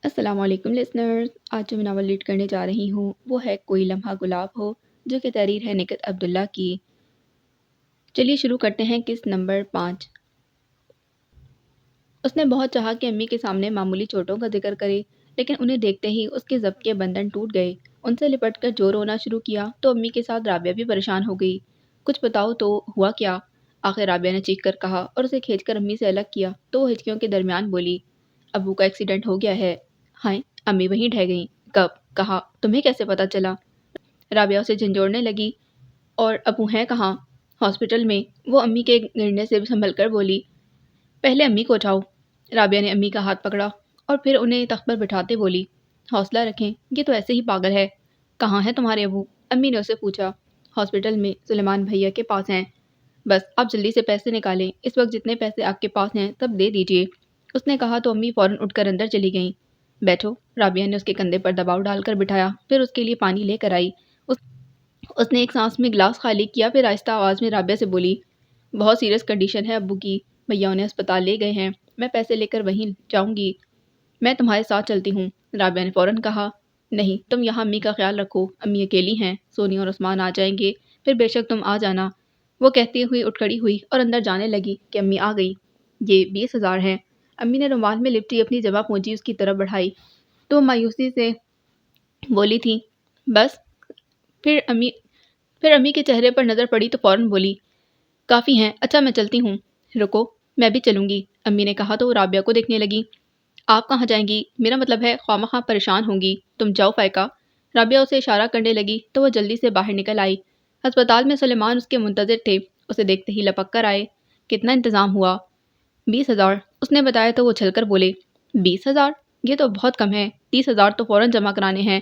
السلام علیکم لسنرز، آج جو میں ناول ریڈ کرنے جا رہی ہوں وہ ہے کوئی لمحہ گلاب ہو، جو کہ تحریر ہے نکت عبداللہ کی۔ چلیے شروع کرتے ہیں قسط نمبر 5۔ اس نے بہت چاہا کہ امی کے سامنے معمولی چوٹوں کا ذکر کرے، لیکن انہیں دیکھتے ہی اس کے ضبط کے بندھن ٹوٹ گئے۔ ان سے لپٹ کر جو رونا شروع کیا تو امی کے ساتھ رابعہ بھی پریشان ہو گئی۔ کچھ بتاؤ تو ہوا کیا؟ آخر رابعہ نے چیخ کر کہا اور اسے کھینچ کر امی سے الگ کیا تو وہ ہچکیوں کے درمیان بولی، ابو کا ایکسیڈنٹ ہو گیا ہے۔ ہائے! امی وہیں ڈھہ گئیں۔ کب؟ کہا؟ تمہیں کیسے پتا چلا؟ رابعہ اسے جھنجھوڑنے لگی۔ اور ابو ہیں کہاں؟ ہاسپٹل میں، وہ امی کے گرنے سے سنبھل کر بولی۔ پہلے امی کو اٹھاؤ۔ رابعہ نے امی کا ہاتھ پکڑا اور پھر انہیں تخت پر بٹھاتے بولی، حوصلہ رکھیں، یہ تو ایسے ہی پاگل ہے۔ کہاں ہیں تمہارے ابو؟ امی نے اسے پوچھا۔ ہاسپٹل میں، سلیمان بھیا کے پاس ہیں۔ بس آپ جلدی سے پیسے نکالیں، اس وقت جتنے پیسے آپ کے پاس ہیں سب دے دیجیے، اس نے کہا تو امی فوراً اٹھ کر اندر چلی گئیں۔ بیٹھو، رابعہ نے اس کے کندھے پر دباؤ ڈال کر بٹھایا، پھر اس کے لیے پانی لے کر آئی۔ اس نے ایک سانس میں گلاس خالی کیا، پھر آہستہ آواز میں رابعہ سے بولی، بہت سیریس کنڈیشن ہے ابو کی، بھیا انہیں ہسپتال لے گئے ہیں، میں پیسے لے کر وہیں جاؤں گی۔ میں تمہارے ساتھ چلتی ہوں، رابعہ نے فوراً کہا۔ نہیں، تم یہاں امی کا خیال رکھو، امی اکیلی ہیں، سونی اور عثمان آ جائیں گے، پھر بے شک تم آ جانا۔ وہ کہتی ہوئی اٹھ کھڑی ہوئی اور اندر جانے لگی کہ امی آ گئی۔ یہ 20,000 ہیں۔ امی نے رومال میں لپٹی اپنی جمع پونجی اس کی طرف بڑھائی تو مایوسی سے بولی تھی، بس؟ پھر امی کے چہرے پر نظر پڑی تو فوراً بولی، کافی ہیں، اچھا میں چلتی ہوں۔ رکو، میں بھی چلوں گی، امی نے کہا تو وہ رابعہ کو دیکھنے لگی۔ آپ کہاں جائیں گی؟ میرا مطلب ہے خواہ پریشان ہوں گی، تم جاؤ فائقہ۔ رابعہ اسے اشارہ کرنے لگی تو وہ جلدی سے باہر نکل آئی۔ ہسپتال میں سلیمان اس کے منتظر تھے، اسے دیکھتے ہی لپک کر آئے۔ کتنا انتظام ہوا؟ 20,000، اس نے بتایا تو وہ چھل کر بولے، 20,000؟ یہ تو بہت کم ہے، 30,000 تو فوراً جمع کرانے ہیں،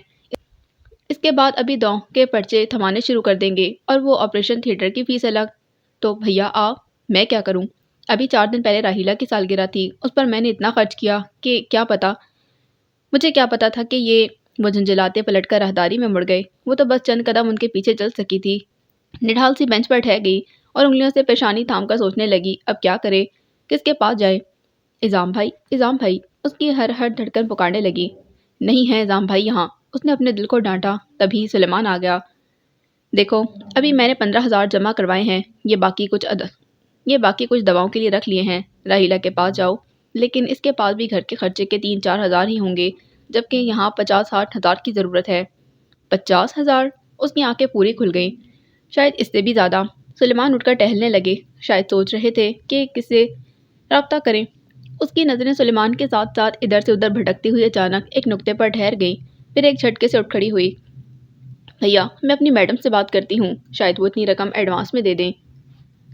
اس کے بعد ابھی داؤں کے پرچے تھمانے شروع کر دیں گے، اور وہ آپریشن تھیٹر کی فیس الگ۔ تو بھیا آپ؟ میں کیا کروں؟ ابھی 4 دن پہلے راحیلہ کی سالگرہ تھی، اس پر میں نے اتنا خرچ کیا کہ کیا پتا، مجھے کیا پتا تھا کہ یہ… وہ جھنجھلاتے پلٹ کر راہداری میں مڑ گئے، وہ تو بس چند قدم ان کے پیچھے چل سکی تھی۔ نڈھال سی بینچ پر ٹھہ گئی اور انگلیوں سے پیشانی تھام کر سوچنے لگی، اب کیا کرے، کس کے پاس جائے؟ اظام بھائی، اظام بھائی، اس کی ہر دھڑکن پکارنے لگی۔ نہیں ہے اظام بھائی یہاں، اس نے اپنے دل کو ڈانٹا۔ تبھی سلیمان آ گیا۔ دیکھو، ابھی میں نے 15,000 جمع کروائے ہیں، یہ باقی کچھ دواؤں کے لیے رکھ لیے ہیں، راحیلہ کے پاس جاؤ، لیکن اس کے پاس بھی گھر کے خرچے کے 3-4 ہزار ہی ہوں گے، جبکہ یہاں 50-60 ہزار کی ضرورت ہے۔ 50,000؟ اس کی آنکھیں پوری کھل گئیں۔ شاید اس سے بھی زیادہ۔ سلیمان اٹھ کر ٹہلنے لگے، شاید سوچ رہے تھے کہ کس سے رابطہ کریں۔ اس کی نظریں سلیمان کے ساتھ ساتھ ادھر سے ادھر بھٹکتی ہوئی اچانک ایک نقطے پر ٹھہر گئیں، پھر ایک جھٹکے سے اٹھ کھڑی ہوئی۔ بھیا، میں اپنی میڈم سے بات کرتی ہوں، شاید وہ اتنی رقم ایڈوانس میں دے دیں۔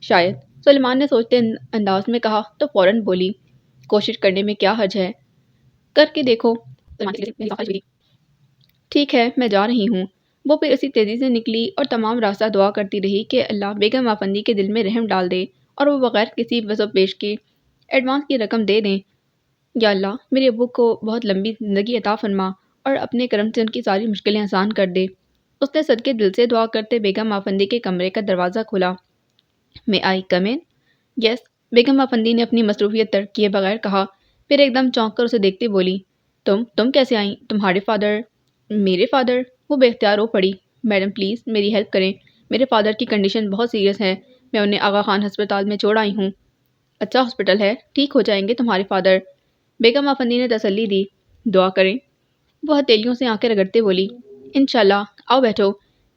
شاید، سلیمان نے سوچتے انداز میں کہا تو فوراً بولی، کوشش کرنے میں کیا حرج ہے، کر کے دیکھو۔ ٹھیک ہے، میں جا رہی ہوں۔ وہ پھر اسی تیزی سے نکلی اور تمام راستہ دعا کرتی رہی کہ اللہ بیگم افندی کے دل میں رحم ڈال دے اور وہ بغیر کسی وضع پیش کے ایڈوانس کی رقم دے دیں۔ یا اللہ، میرے ابو کو بہت لمبی زندگی عطا فرما اور اپنے کرم سے ان کی ساری مشکلیں آسان کر دے۔ اس نے صدقے دل سے دعا کرتے بیگم افندی کے کمرے کا دروازہ کھولا۔ میں آئی کم ان؟ یس، بیگم افندی نے اپنی مصروفیت ترک کیے بغیر کہا، پھر ایک دم چونک کر اسے دیکھتے بولی، تم کیسے آئیں؟ تمہارے فادر… میرے فادر؟ وہ بے اختیار ہو پڑی۔ میڈم پلیز میری ہیلپ کریں، میرے فادر کی کنڈیشن بہت سیریس ہے، میں انہیں آغا خان ہسپتال میں چھوڑ آئی ہوں۔ اچھا ہاسپٹل ہے، ٹھیک ہو جائیں گے تمہارے فادر، بیگم افندی نے تسلی دی۔ دعا کریں؟ وہ ہتھیلیوں سے آنکھیں رگڑتے بولی، انشاءاللہ، آؤ بیٹھو۔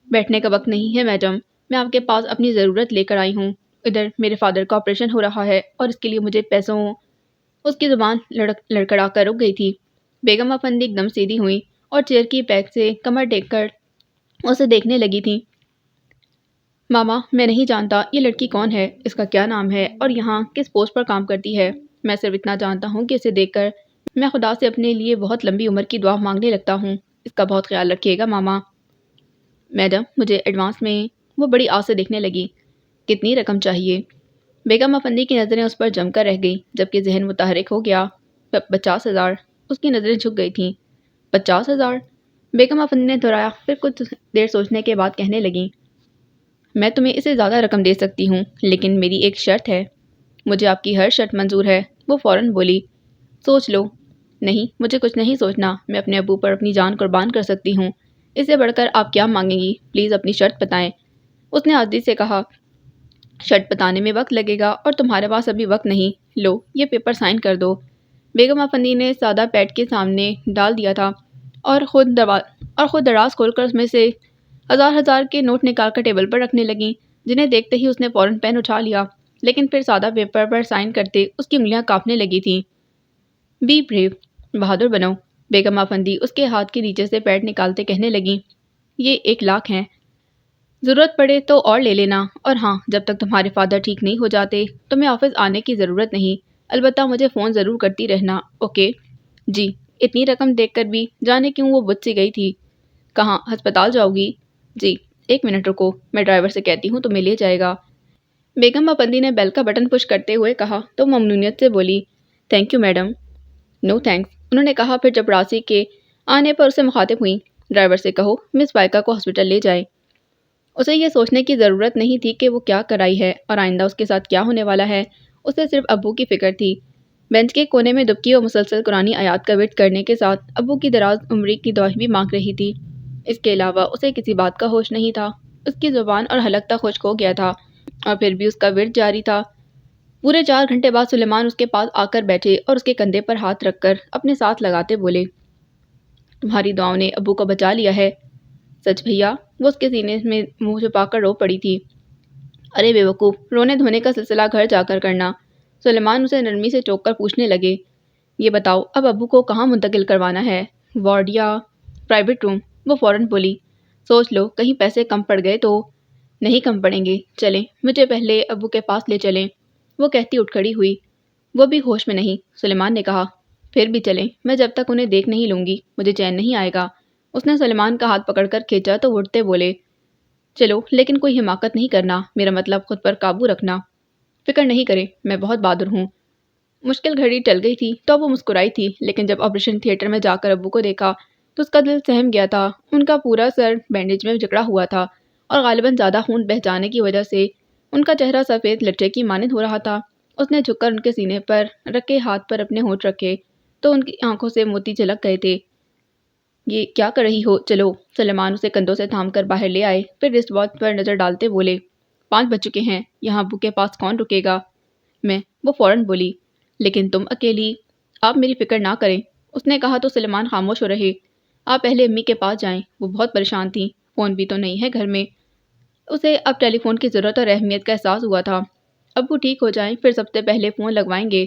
بیٹھنے کا وقت نہیں ہے میڈم، میں آپ کے پاس اپنی ضرورت لے کر آئی ہوں۔ ادھر میرے فادر کا آپریشن ہو رہا ہے اور اس کے لیے مجھے پیسوں… اس کی زبان لڑکھڑا کر رک گئی تھی۔ بیگم افندی ایک دم سیدھی ہوئی اور چیئر کی بیک سے کمر ٹیک کر اسے دیکھنے لگی تھیں۔ ماما، میں نہیں جانتا یہ لڑکی کون ہے، اس کا کیا نام ہے اور یہاں کس پوسٹ پر کام کرتی ہے، میں صرف اتنا جانتا ہوں کہ اسے دیکھ کر میں خدا سے اپنے لیے بہت لمبی عمر کی دعا مانگنے لگتا ہوں، اس کا بہت خیال رکھیے گا ماما۔ میڈم، مجھے ایڈوانس میں… وہ بڑی آس سے دیکھنے لگی، کتنی رقم چاہیے؟ بیگم افندی کی نظریں اس پر جم کر رہ گئیں، جبکہ ذہن متحرک ہو گیا۔ 50,000، اس کی نظریں جھک گئی تھیں۔ 50,000؟ بیگم افندی نے دہرایا، پھر کچھ دیر سوچنے کے بعد کہنے لگیں، میں تمہیں اسے زیادہ رقم دے سکتی ہوں، لیکن میری ایک شرط ہے۔ مجھے آپ کی ہر شرط منظور ہے، وہ فوراً بولی، سوچ لو۔ نہیں، مجھے کچھ نہیں سوچنا، میں اپنے ابو پر اپنی جان قربان کر سکتی ہوں، اس سے بڑھ کر آپ کیا مانگیں گی؟ پلیز اپنی شرط بتائیں۔ اس نے عاجزی سے کہا، شرط بتانے میں وقت لگے گا اور تمہارے پاس ابھی وقت نہیں، لو یہ پیپر سائن کر دو۔ بیگم افندی نے سادہ پیڈ کے سامنے ڈال دیا تھا اور خود دراز کھول کر اس میں سے ہزار ہزار کے نوٹ نکال کر ٹیبل پر رکھنے لگیں، جنہیں دیکھتے ہی اس نے فوراً پین اٹھا لیا، لیکن پھر سادہ پیپر پر سائن کرتے اس کی انگلیاں کانپنے لگی تھیں۔ بی بریو، بہادر بنو، بیگم افندی اس کے ہاتھ کے نیچے سے پیڈ نکالتے کہنے لگیں، یہ 1 لاکھ ہیں، ضرورت پڑے تو اور لے لینا، اور ہاں جب تک تمہارے فادر ٹھیک نہیں ہو جاتے تمہیں آفس آنے کی ضرورت نہیں، البتہ مجھے فون ضرور کرتی رہنا، اوکے؟ جی۔ اتنی رقم دیکھ کر بھی جانے کیوں وہ بجھ سی گئی تھی۔ کہاں، ہسپتال جاؤ گی؟ جی۔ 1 منٹ رکو، میں ڈرائیور سے کہتی ہوں تمہیں لے جائے گا۔ بیگم افندی نے بیل کا بٹن پش کرتے ہوئے کہا تو ممنونیت سے بولی، thank you madam. No thanks, انہوں نے کہا، پھر چپراسی کے آنے پر اسے مخاطب ہوئیں، ڈرائیور سے کہو مس وائکا کو ہاسپٹل لے جائے۔ اسے یہ سوچنے کی ضرورت نہیں تھی کہ وہ کیا کر آئی ہے اور آئندہ اس کے ساتھ کیا ہونے والا ہے، اسے صرف ابو کی فکر تھی۔ بینچ کے کونے میں دبکی اور مسلسل قرآنی آیات کا ورد کرنے کے ساتھ ابو کی دراز عمری کی دعائیں بھی مانگ رہی تھی۔ اس کے علاوہ اسے کسی بات کا ہوش نہیں تھا، اس کی زبان اور حلق تک خشک ہو گیا تھا، اور پھر بھی اس کا ورد جاری تھا۔ پورے 4 گھنٹے بعد سلیمان اس کے پاس آ کر بیٹھے اور اس کے کندھے پر ہاتھ رکھ کر اپنے ساتھ لگاتے بولے، تمہاری دعاؤں نے ابو کو بچا لیا ہے۔ سچ بھیا؟ وہ اس کے سینے میں منہ چھپا کر رو پڑی تھی۔ ارے بے وقوف، رونے دھونے کا سلسلہ گھر جا کر کرنا۔ سلیمان اسے نرمی سے ٹوک کر پوچھنے لگے، یہ بتاؤ اب ابو کو کہاں منتقل کروانا ہے، وارڈ یا پرائیویٹ روم؟ وہ فوراً بولی، سوچ لو، کہیں پیسے کم پڑ گئے تو۔ نہیں کم پڑیں گے، چلیں مجھے پہلے ابو کے پاس لے چلیں۔ وہ کہتی اٹھ کھڑی ہوئی۔ وہ بھی ہوش میں نہیں، سلیمان نے کہا، پھر بھی چلیں، میں جب تک انہیں دیکھ نہیں لوں گی مجھے چین نہیں آئے گا۔ اس نے سلیمان کا ہاتھ پکڑ کر کھینچا تو اٹھتے بولے، چلو لیکن کوئی حماقت نہیں کرنا، میرا مطلب خود پر قابو رکھنا۔ فکر نہیں کریں، میں بہت بہادر ہوں۔ مشکل گھڑی ٹل گئی تھی تو اب وہ مسکرائی تھی، لیکن جب آپریشن تھیٹر میں جا کر ابو کو دیکھا تو اس کا دل سہم گیا تھا۔ ان کا پورا سر بینڈیج میں جکڑا ہوا تھا اور غالباً زیادہ خون بہہ جانے کی وجہ سے ان کا چہرہ سفید لٹے کی مانند ہو رہا تھا۔ اس نے جھک کر ان کے سینے پر رکھے ہاتھ پر اپنے ہونٹ رکھے تو ان کی آنکھوں سے موتی جھلک گئے تھے۔ یہ کیا کر رہی ہو؟ چلو۔ سلیمان اسے کندھوں سے تھام کر باہر لے آئے، پھر رسٹ واچ پر نظر ڈالتے بولے، 5 بج چکے ہیں، یہاں ابو کے پاس کون رکے گا؟ میں، وہ فوراً بولی، لیکن تم اکیلی؟ آپ میری فکر نہ کریں، اس نے کہا تو سلیمان خاموش ہو رہے۔ آپ پہلے امی کے پاس جائیں، وہ بہت پریشان تھیں، فون بھی تو نہیں ہے گھر میں۔ اسے اب ٹیلی فون کی ضرورت اور اہمیت کا احساس ہوا تھا۔ ابو ٹھیک ہو جائیں پھر سب سے پہلے فون لگوائیں گے۔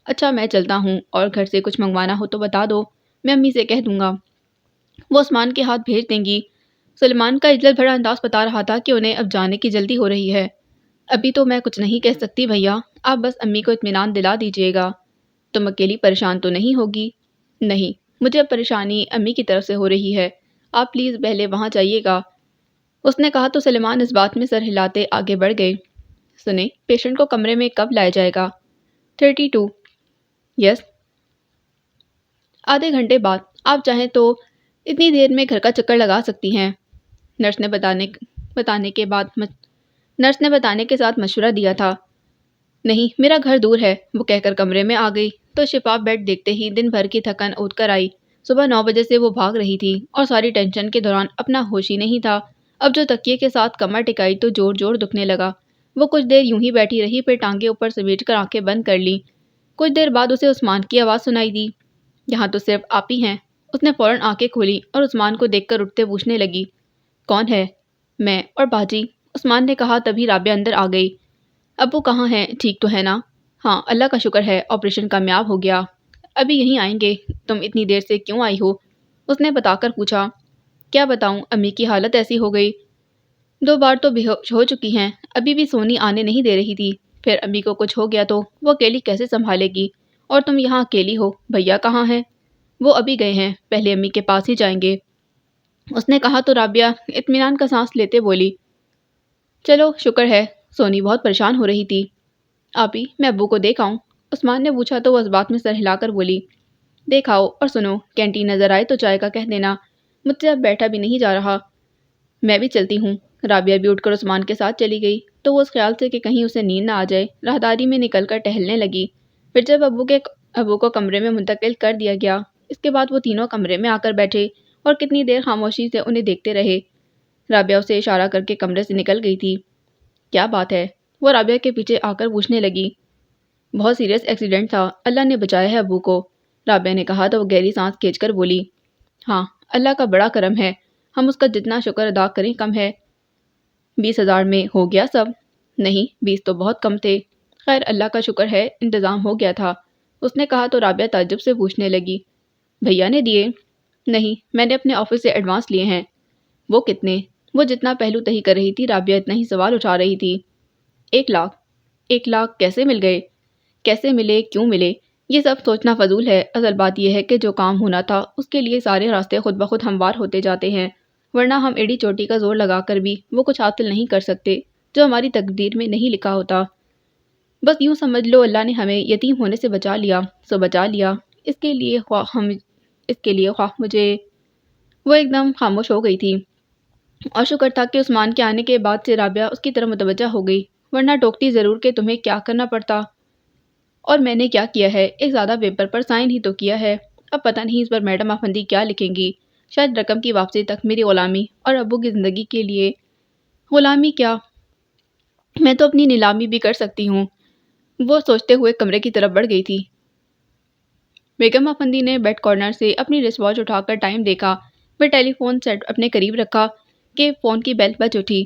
اچھا میں چلتا ہوں، اور گھر سے کچھ منگوانا ہو تو بتا دو، میں امی سے کہہ دوں گا، وہ عثمان کے ہاتھ بھیج دیں گی۔ سلیمان کا عجلت بھرا انداز بتا رہا تھا کہ انہیں اب جانے کی جلدی ہو رہی ہے۔ ابھی تو میں کچھ نہیں کہہ سکتی بھیا، آپ بس امی کو اطمینان دلا دیجیے گا۔ تم اکیلی پریشان تو نہیں ہوگی؟ نہیں، مجھے پریشانی امی کی طرف سے ہو رہی ہے، آپ پلیز پہلے وہاں جائیے گا، اس نے کہا تو سلیمان اس بات میں سر ہلاتے آگے بڑھ گئے۔ سنیں، پیشنٹ کو کمرے میں کب لایا جائے گا؟ 32۔ یس۔ آدھے گھنٹے بعد، آپ چاہیں تو اتنی دیر میں گھر کا چکر لگا سکتی ہیں، نرس نے بتانے کے ساتھ مشورہ دیا تھا۔ نہیں، میرا گھر دور ہے، وہ کہہ کر کمرے میں آ گئی تو شفاف بیڈ دیکھتے ہی دن بھر کی تھکن اودھ کر آئی۔ صبح 9 بجے سے وہ بھاگ رہی تھی اور ساری ٹینشن کے دوران اپنا ہوش ہی نہیں تھا۔ اب جو تکیے کے ساتھ کمر ٹکائی تو جوڑ جوڑ دکھنے لگا۔ وہ کچھ دیر یوں ہی بیٹھی رہی، پھر ٹانگیں اوپر سمیٹ کر آنکھیں بند کر لیں۔ کچھ دیر بعد اسے عثمان کی آواز سنائی دی، یہاں تو صرف آپ ہی ہیں۔ اس نے فوراً آنکھیں کھولیں اور عثمان کو دیکھ کر اٹھتے پوچھنے لگی، کون ہے؟ میں اور باجی، عثمان نے کہا، تبھی رابعہ اندر آ گئی۔ ابو کہاں ہیں، ٹھیک تو ہے نا؟ ہاں اللہ کا شکر ہے، آپریشن کامیاب ہو گیا، ابھی یہیں آئیں گے۔ تم اتنی دیر سے کیوں آئی ہو؟ اس نے بتا کر پوچھا۔ کیا بتاؤں، امی کی حالت ایسی ہو گئی، 2 بار تو بے ہوش ہو چکی ہیں، ابھی بھی سونی آنے نہیں دے رہی تھی، پھر امی کو کچھ ہو گیا تو وہ اکیلی کیسے سنبھالے گی، اور تم یہاں اکیلی ہو، بھیا کہاں ہیں؟ وہ ابھی گئے ہیں، پہلے امی کے پاس ہی جائیں گے، اس نے کہا تو رابعہ اطمینان کا سانس لیتے بولی، چلو شکر ہے، سونی بہت پریشان ہو رہی تھی۔ آپی، میں ابو کو دیکھ آؤں؟ عثمان نے پوچھا تو وہ اس بات میں سر ہلا کر بولی، دیکھ آؤ، اور سنو، کینٹین نظر آئے تو چائے کا کہہ دینا، مجھ سے اب بیٹھا بھی نہیں جا رہا۔ میں بھی چلتی ہوں۔ رابعہ بھی اٹھ کر عثمان کے ساتھ چلی گئی تو وہ اس خیال سے کہ کہیں اسے نیند نہ آ جائے راہداری میں نکل کر ٹہلنے لگی۔ پھر جب ابو کے ابو کو کمرے میں منتقل کر دیا گیا۔ اس کے بعد وہ تینوں کمرے میں آ کر بیٹھے اور کتنی دیر خاموشی سے انہیں دیکھتے رہے۔ رابعہ اسے اشارہ کر کے کمرے سے نکل گئی تھی۔ کیا بات ہے؟ وہ رابعہ کے پیچھے آ کر پوچھنے لگی۔ بہت سیریس ایکسیڈنٹ تھا، اللہ نے بچایا ہے ابو کو، رابعہ نے کہا تو وہ گہری سانس کھینچ کر بولی۔ ہاں، اللہ کا بڑا کرم ہے، ہم اس کا جتنا شکر ادا کریں کم ہے۔ 20,000 میں ہو گیا سب؟ نہیں، 20 تو بہت کم تھے۔ خیر اللہ کا شکر ہے انتظام ہو گیا تھا، اس نے کہا تو رابعہ تعجب سے پوچھنے لگی۔ بھیا نے دیے؟ نہیں، میں نے اپنے آفس سے ایڈوانس لیے ہیں۔ وہ کتنے؟ وہ جتنا پہلو تہی کر رہی تھی رابعہ اتنا ہی سوال اٹھا رہی تھی۔ 1,00,000؟ 1,00,000 کیسے مل گئے؟ کیسے ملے، کیوں ملے، یہ سب سوچنا فضول ہے۔ اصل بات یہ ہے کہ جو کام ہونا تھا اس کے لیے سارے راستے خود بخود ہموار ہوتے جاتے ہیں، ورنہ ہم ایڑی چوٹی کا زور لگا کر بھی وہ کچھ حاصل نہیں کر سکتے جو ہماری تقدیر میں نہیں لکھا ہوتا۔ بس یوں سمجھ لو اللہ نے ہمیں یتیم ہونے سے بچا لیا سو بچا لیا، اس کے لیے خواہ مجھے۔ وہ ایک دم خاموش ہو گئی تھی، اور شکر تھا کہ عثمان کے آنے کے بعد سے رابعہ اس کی طرف متوجہ ہو گئی، ورنہ ٹوکتی ضرور کہ تمہیں کیا کرنا پڑتا۔ اور میں نے کیا کیا ہے؟ ایک سادہ پیپر پر سائن ہی تو کیا ہے۔ اب پتہ نہیں اس پر میڈم افندی کیا لکھیں گی، شاید رقم کی واپسی تک میری غلامی اور ابو کی زندگی کے لیے۔ غلامی کیا، میں تو اپنی نیلامی بھی کر سکتی ہوں، وہ سوچتے ہوئے کمرے کی طرف بڑھ گئی تھی۔ بیگم افندی نے بیڈ کارنر سے اپنی رسٹ واچ اٹھا کر ٹائم دیکھا، پھر ٹیلی فون سیٹ اپنے قریب رکھا کہ فون کی بیل بج اٹھی۔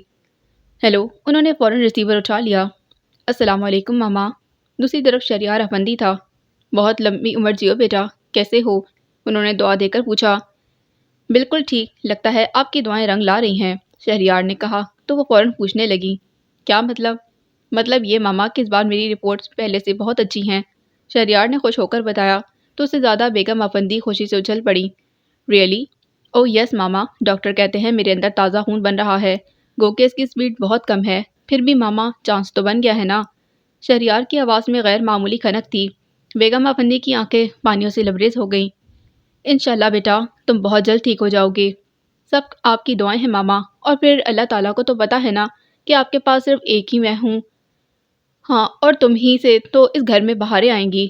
ہیلو، انہوں نے فوراً ریسیور اٹھا لیا۔ السلام علیکم ماما۔ دوسری طرف شہریار افندی تھا۔ بہت لمبی عمر جیو بیٹا، کیسے ہو؟ انہوں نے دعا دے کر پوچھا۔ بالکل ٹھیک، لگتا ہے آپ کی دعائیں رنگ لا رہی ہیں، شہریار نے کہا تو وہ فوراً پوچھنے لگی۔ کیا مطلب؟ مطلب یہ ماما کہ اس بار میری رپورٹس پہلے سے بہت اچھی ہیں، شہریار نے خوش ہو کر بتایا تو اس سے زیادہ بیگم افندی خوشی سے اچھل پڑی۔ ریئلی؟ او یس ماما، ڈاکٹر کہتے ہیں میرے اندر تازہ خون بن رہا ہے، گو کہ اس کی سپیڈ بہت کم ہے، پھر بھی ماما چانس تو بن گیا ہے نا۔ شہریار کی آواز میں غیر معمولی کھنک تھی۔ بیگم افندی کی آنکھیں پانیوں سے لبریز ہو گئیں۔ انشاءاللہ بیٹا، تم بہت جلد ٹھیک ہو جاؤ گے، سب آپ کی دعائیں ہیں ماما، اور پھر اللہ تعالیٰ کو تو پتہ ہے نا کہ آپ کے پاس صرف ایک ہی میں ہوں۔ ہاں، اور تم ہی سے تو اس گھر میں بہاریں آئیں گی۔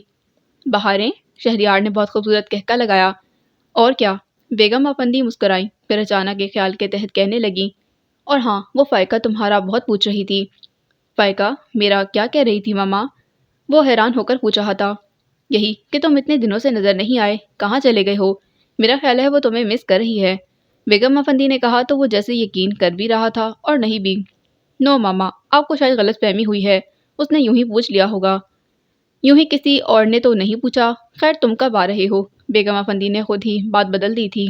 بہاریں؟ شہریار نے بہت خوبصورت کہکا لگایا۔ اور کیا؟ بیگم افندی مسکرائیں، پھر اچانک ایک خیال کے تحت کہنے لگیں، اور ہاں، وہ فائقہ تمہارا بہت پوچھ رہی تھی۔ فائقہ میرا کیا کہہ رہی تھی ماما؟ وہ حیران ہو کر پوچھ رہا تھا۔ یہی کہ تم اتنے دنوں سے نظر نہیں آئے، کہاں چلے گئے ہو؟ میرا خیال ہے وہ تمہیں مس کر رہی ہے، بیگم افندی نے کہا تو وہ جیسے یقین کر بھی رہا تھا اور نہیں بھی۔ نو ماما، آپ کو شاید غلط فہمی ہوئی ہے، اس نے یوں ہی پوچھ لیا ہوگا۔ یوں ہی کسی اور نے تو نہیں پوچھا، خیر تم کب آ رہے ہو؟ بیگم افندی نے خود ہی بات بدل دی تھی۔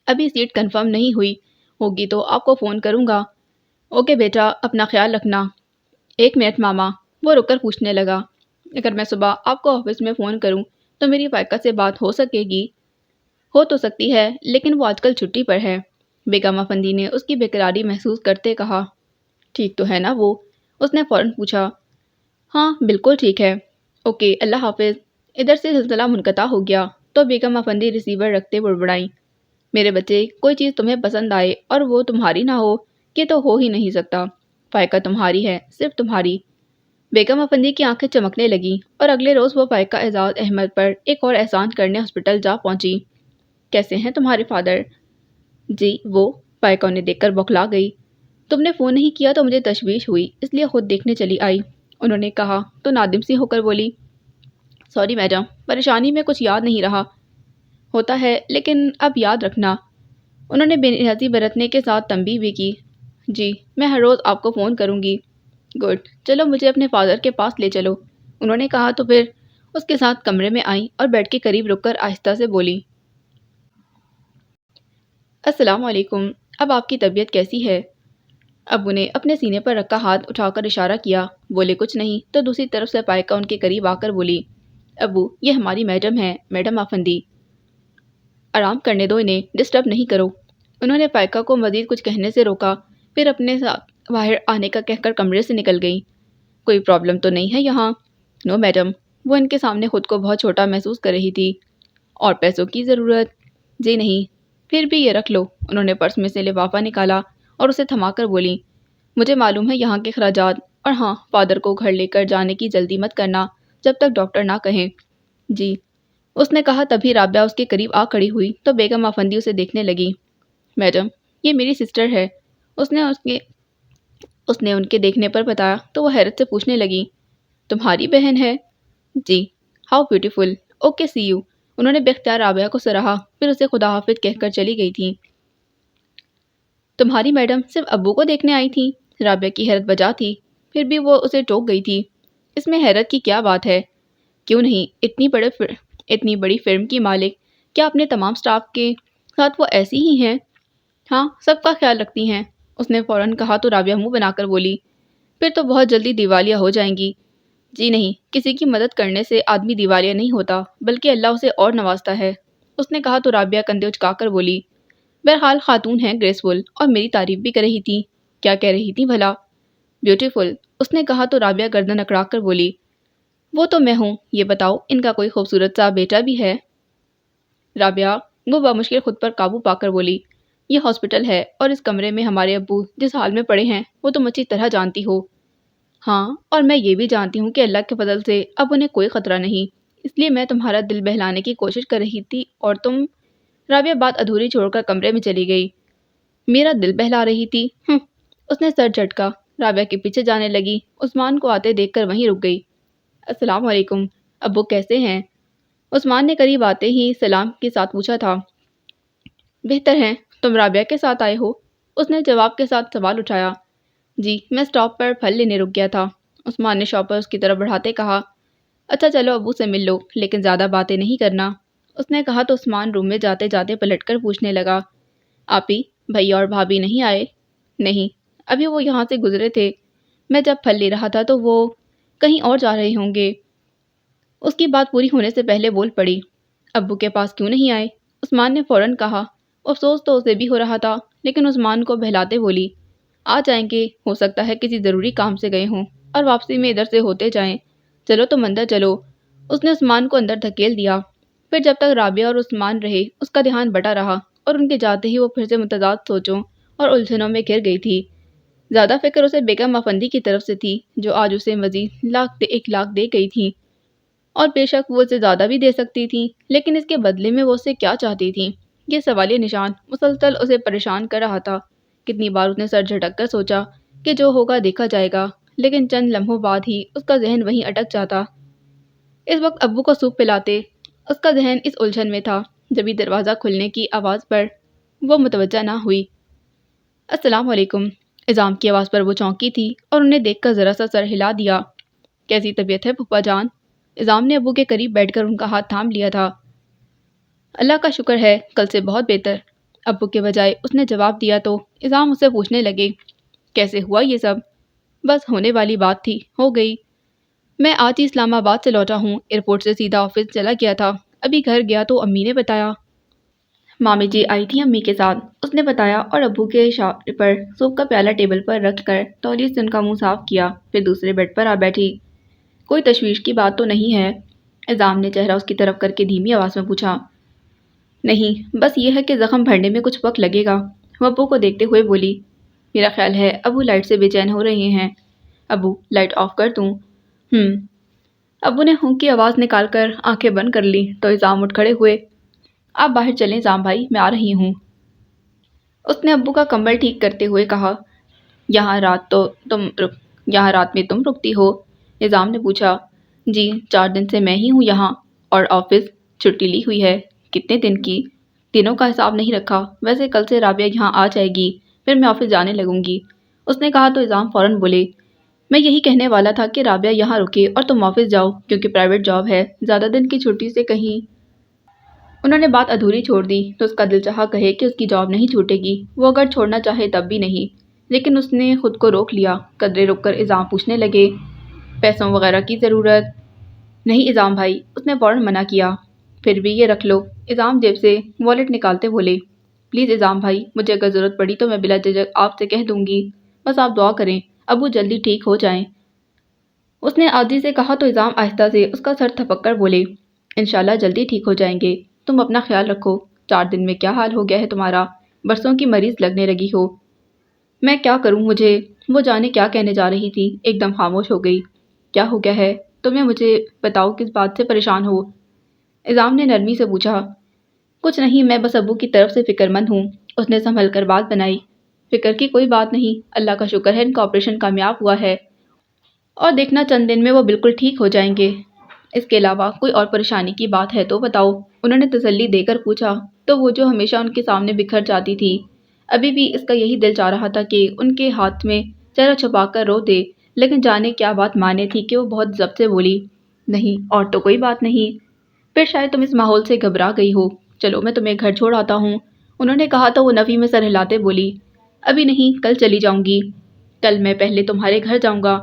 ابھی سیٹ کنفرم نہیں ہوئی، ہوگی تو آپ کو فون کروں گا۔ اوکے بیٹا، اپنا خیال رکھنا۔ ایک منٹ ماما، وہ رک کر پوچھنے لگا، اگر میں صبح آپ کو آفس میں فون کروں تو میری فائقہ سے بات ہو سکے گی؟ ہو تو سکتی ہے، لیکن وہ آج کل چھٹی پر ہے، بیگم افندی نے اس کی بےقراری محسوس کرتے کہا۔ ٹھیک تو ہے نا وہ؟ اس نے فوراً پوچھا۔ ہاں بالکل ٹھیک ہے۔ اوکے، اللہ حافظ۔ ادھر سے سلسلہ منقطع ہو گیا تو بیگم افندی ریسیور رکھتے بڑبڑائیں۔ میرے بچے، کوئی چیز تمہیں پسند آئے اور وہ تمہاری نہ ہو، یہ تو ہو ہی نہیں سکتا، فائقہ تمہاری ہے، صرف تمہاری۔ بیگم افندی کی آنکھیں چمکنے لگیں اور اگلے روز وہ فائقہ اعزاز احمد پر ایک اور احسان کرنے ہسپتال جا پہنچی۔ کیسے ہیں تمہارے فادر؟ جی وہ، فائقہ انہیں دیکھ کر بوکھلا گئی۔ تم نے فون نہیں کیا تو مجھے تشویش ہوئی، اس لیے خود دیکھنے چلی آئی، انہوں نے کہا تو نادم سی ہو کر بولی۔ سوری میڈم، پریشانی میں کچھ یاد نہیں رہا۔ ہوتا ہے، لیکن اب یاد رکھنا، انہوں نے بے نیازی برتنے کے ساتھ تنبیہ بھی کی۔ جی، میں ہر روز آپ کو فون کروں گی۔ گڈ، چلو مجھے اپنے فادر کے پاس لے چلو، انہوں نے کہا تو پھر اس کے ساتھ کمرے میں آئیں اور بیڈ کے قریب رک کر آہستہ سے بولی۔ السلام علیکم، اب آپ کی طبیعت کیسی ہے؟ ابو نے اپنے سینے پر رکھا ہاتھ اٹھا کر اشارہ کیا، بولے کچھ نہیں تو دوسری طرف سے فائقہ ان کے قریب آ کر بولی۔ ابو، یہ ہماری میڈم ہے، میڈم افندی۔ آرام کرنے دو انہیں، ڈسٹرب نہیں کرو، انہوں نے فائقہ کو مزید کچھ کہنے سے روکا، پھر اپنے ساتھ باہر آنے کا کہہ کر کمرے سے نکل گئیں۔ کوئی پرابلم تو نہیں ہے یہاں؟ نو میڈم، وہ ان کے سامنے خود کو بہت چھوٹا محسوس کر رہی تھی۔ اور پیسوں کی ضرورت؟ جی نہیں۔ پھر بھی یہ رکھ لو، انہوں نے پرس میں سے لفافہ نکالا اور اسے تھما کر بولی۔ مجھے معلوم ہے یہاں کے اخراجات، اور ہاں، فادر کو گھر لے کر جانے کی جلدی مت کرنا جب تک ڈاکٹر نہ کہیں۔ جی، اس نے کہا۔ تبھی رابعہ اس کے قریب آ کھڑی ہوئی تو بیگم افندی اسے دیکھنے لگی۔ میڈم، یہ میری سسٹر ہے، اس نے ان کے دیکھنے پر بتایا تو وہ حیرت سے پوچھنے لگی، تمہاری بہن ہے؟ جی، how beautiful, okay see you. انہوں نے بے اختیار رابعہ کو سراہا، پھر اسے خدا حافظ کہہ کر چلی گئی تھیں۔ تمہاری میڈم صرف ابو کو دیکھنے آئی تھی؟ رابعہ کی حیرت بجا تھی، پھر بھی وہ اسے ٹوک گئی تھی۔ اس میں حیرت کی کیا بات ہے؟ کیوں نہیں، اتنی بڑی فرم کی مالک، کیا اپنے تمام سٹاف کے ساتھ وہ ایسی ہی ہیں؟ ہاں، سب کا خیال رکھتی ہیں، اس نے فوراً کہا تو رابعہ منہ بنا کر بولی، پھر تو بہت جلدی دیوالیہ ہو جائیں گی۔ جی نہیں، کسی کی مدد کرنے سے آدمی دیوالیہ نہیں ہوتا، بلکہ اللہ اسے اور نوازتا ہے، اس نے کہا تو رابعہ کندھے اچکا کر بولی، بہرحال خاتون ہیں گریسفل، اور میری تعریف بھی کر رہی تھی۔ کیا کہہ رہی تھی بھلا؟ بیوٹیفل، اس نے کہا تو رابعہ گردن اکڑا کر بولی، وہ تو میں ہوں، یہ بتاؤ ان کا کوئی خوبصورت سا بیٹا بھی ہے؟ رابعہ وہ بمشکل خود پر قابو پا کر بولی، یہ ہاسپٹل ہے اور اس کمرے میں ہمارے ابو جس حال میں پڑے ہیں وہ تم اچھی طرح جانتی ہو۔ ہاں، اور میں یہ بھی جانتی ہوں کہ اللہ کے فضل سے اب انہیں کوئی خطرہ نہیں، اس لیے میں تمہارا دل بہلانے کی کوشش کر رہی تھی اور تم… رابعہ بات ادھوری چھوڑ کر کمرے میں چلی گئی۔ میرا دل بہلا رہی تھی؟ اس نے سر جھٹکا، رابعہ کے پیچھے جانے لگی، عثمان کو آتے دیکھ کر وہیں رک گئی۔ السلام علیکم، ابو کیسے ہیں؟ عثمان نے قریب آتے ہی سلام کے ساتھ پوچھا تھا۔ بہتر ہیں، تم رابعہ کے ساتھ آئے ہو؟ اس نے جواب کے ساتھ سوال اٹھایا۔ جی، میں اسٹاپ پر پھل لینے رک گیا تھا، عثمان نے شاپر اس کی طرف بڑھاتے کہا۔ اچھا چلو ابو سے مل لو، لیکن زیادہ باتیں نہیں کرنا، اس نے کہا تو عثمان روم میں جاتے جاتے پلٹ کر پوچھنے لگا، آپی، بھیا اور بھابھی نہیں آئے؟ نہیں، ابھی وہ یہاں سے گزرے تھے، میں جب پھل لے رہا تھا تو وہ کہیں اور جا رہے ہوں گے۔ اس کی بات پوری ہونے سے پہلے بول پڑی، ابو کے پاس کیوں نہیں آئے؟ عثمان نے فوراً کہا۔ افسوس تو اسے بھی ہو رہا تھا، لیکن عثمان کو بہلاتے بولی، آ جائیں گے، ہو سکتا ہے کسی ضروری کام سے گئے ہوں اور واپسی میں ادھر سے ہوتے جائیں، چلو تم اندر چلو۔ اس نے عثمان کو اندر دھکیل دیا، پھر جب تک رابعہ اور عثمان رہے اس کا دھیان بٹا رہا اور ان کے جاتے ہی وہ پھر سے متضاد سوچوں اور الجھنوں میں گھر گئی تھی۔ زیادہ فکر اسے بیگم افندی کی طرف سے تھی، جو آج اسے مزید 1 لاکھ دے گئی تھی، اور بے شک وہ اسے زیادہ بھی دے سکتی تھی، لیکن اس کے بدلے میں وہ اسے کیا چاہتی تھی؟ یہ سوالیہ نشان مسلسل اسے پریشان کر رہا تھا۔ کتنی بار اس نے سر جھٹک کر سوچا کہ جو ہوگا دیکھا جائے گا، لیکن چند لمحوں بعد ہی اس کا ذہن وہیں اٹک جاتا۔ اس وقت ابو کو سوپ پلاتے اس کا ذہن اس الجھن میں تھا، جبھی دروازہ کھلنے کی آواز پر وہ متوجہ نہ ہوئی۔ السلام علیکم، اعظام کی آواز پر وہ چونکی تھی اور انہیں دیکھ کر ذرا سا سر ہلا دیا۔ کیسی طبیعت ہے پھپھا جان؟ اعظام نے ابو کے قریب بیٹھ کر ان کا ہاتھ تھام لیا تھا۔ اللہ کا شکر ہے، کل سے بہت بہتر، ابو کے بجائے اس نے جواب دیا تو اعظام اسے پوچھنے لگے، کیسے ہوا یہ سب؟ بس ہونے والی بات تھی، ہو گئی۔ میں آج ہی اسلام آباد سے لوٹا ہوں، ایئرپورٹ سے سیدھا آفس چلا گیا تھا، ابھی گھر گیا تو امی نے بتایا۔ مامی جی آئی تھی امی کے ساتھ، اس نے بتایا، اور ابو کے اشارے پر سوپ کا پیالہ ٹیبل پر رکھ کر تولیے سے ان کا منہ صاف کیا، پھر دوسرے بیڈ پر آ بیٹھی۔ کوئی تشویش کی بات تو نہیں ہے؟ اعظام نے چہرہ اس کی طرف کر کے دھیمی آواز میں پوچھا۔ نہیں، بس یہ ہے کہ زخم بھرنے میں کچھ وقت لگے گا، وہ ابو کو دیکھتے ہوئے بولی۔ میرا خیال ہے ابو لائٹ سے بے چین ہو رہے ہیں، ابو لائٹ آف کر دوں؟ ابو نے ہوں کی آواز نکال کر آنکھیں بند کر لی تو اعظام اٹھ کھڑے ہوئے۔ آپ باہر چلیں اعظام بھائی، میں آ رہی ہوں، اس نے ابو کا کمبل ٹھیک کرتے ہوئے کہا۔ یہاں رات میں تم رکتی ہو؟ اعظام نے پوچھا۔ جی، 4 دن سے میں ہی ہوں یہاں، اور آفس چھٹی لی ہوئی ہے۔ کتنے دن کی؟ دنوں کا حساب نہیں رکھا، ویسے کل سے رابعہ یہاں آ جائے گی، پھر میں آفس جانے لگوں گی، اس نے کہا تو اعظام فوراً بولے، میں یہی کہنے والا تھا کہ رابعہ یہاں رکے اور تم آفس جاؤ، کیونکہ پرائیویٹ جاب ہے، زیادہ دن کی چھٹی سے کہیں… انہوں نے بات ادھوری چھوڑ دی تو اس کا دل چاہا کہے کہ اس کی جاب نہیں چھوٹے گی، وہ اگر چھوڑنا چاہے تب بھی نہیں، لیکن اس نے خود کو روک لیا۔ قدرے رک کر اعظام پوچھنے لگے، پیسوں وغیرہ کی ضرورت؟ نہیں اعظام بھائی، اس نے فوراً منع کیا۔ پھر بھی یہ رکھ لو، اعظام جیب سے والیٹ نکالتے بولے۔ پلیز اعظام بھائی، مجھے اگر ضرورت پڑی تو میں بلا جھجک آپ سے کہہ دوں گی، بس آپ دعا کریں ابو جلدی ٹھیک ہو جائیں، اس نے عاجزی سے کہا تو اعظام آہستہ سے اس کا سر تھپک کر بولے، انشاءاللہ جلدی ٹھیک ہو جائیں گے، تم اپنا خیال رکھو، 4 دن میں کیا حال ہو گیا ہے تمہارا، برسوں کی مریض لگنے لگی ہو۔ میں کیا کروں، مجھے… وہ جانے کیا کہنے جا رہی تھی، ایک دم خاموش ہو گئی۔ کیا ہو گیا ہے تمہیں، مجھے بتاؤ کس بات سے پریشان ہو؟ اعظام نے نرمی سے پوچھا۔ کچھ نہیں، میں بس ابو کی طرف سے فکر مند ہوں، اس نے سنبھل کر بات بنائی۔ فکر کی کوئی بات نہیں، اللہ کا شکر ہے ان کا آپریشن کامیاب ہوا ہے اور دیکھنا چند دن میں وہ بالکل ٹھیک ہو جائیں گے۔ اس کے علاوہ کوئی اور پریشانی کی بات ہے تو بتاؤ، انہوں نے تسلی دے کر پوچھا تو وہ جو ہمیشہ ان کے سامنے بکھر جاتی تھی، ابھی بھی اس کا یہی دل چاہ رہا تھا کہ ان کے ہاتھ میں چہرہ چھپا کر رو دے، لیکن جانے کیا بات مانے تھی کہ وہ بہت ضبط سے بولی، نہیں اور تو کوئی بات نہیں، پھر شاید تم اس ماحول سے گھبرا گئی ہو، چلو میں تمہیں گھر چھوڑ آتا ہوں، انہوں نے کہا تو وہ نفی میں سر ہلاتے بولی، ابھی نہیں، کل چلی جاؤں گی، کل میں پہلے تمہارے گھر جاؤں گا،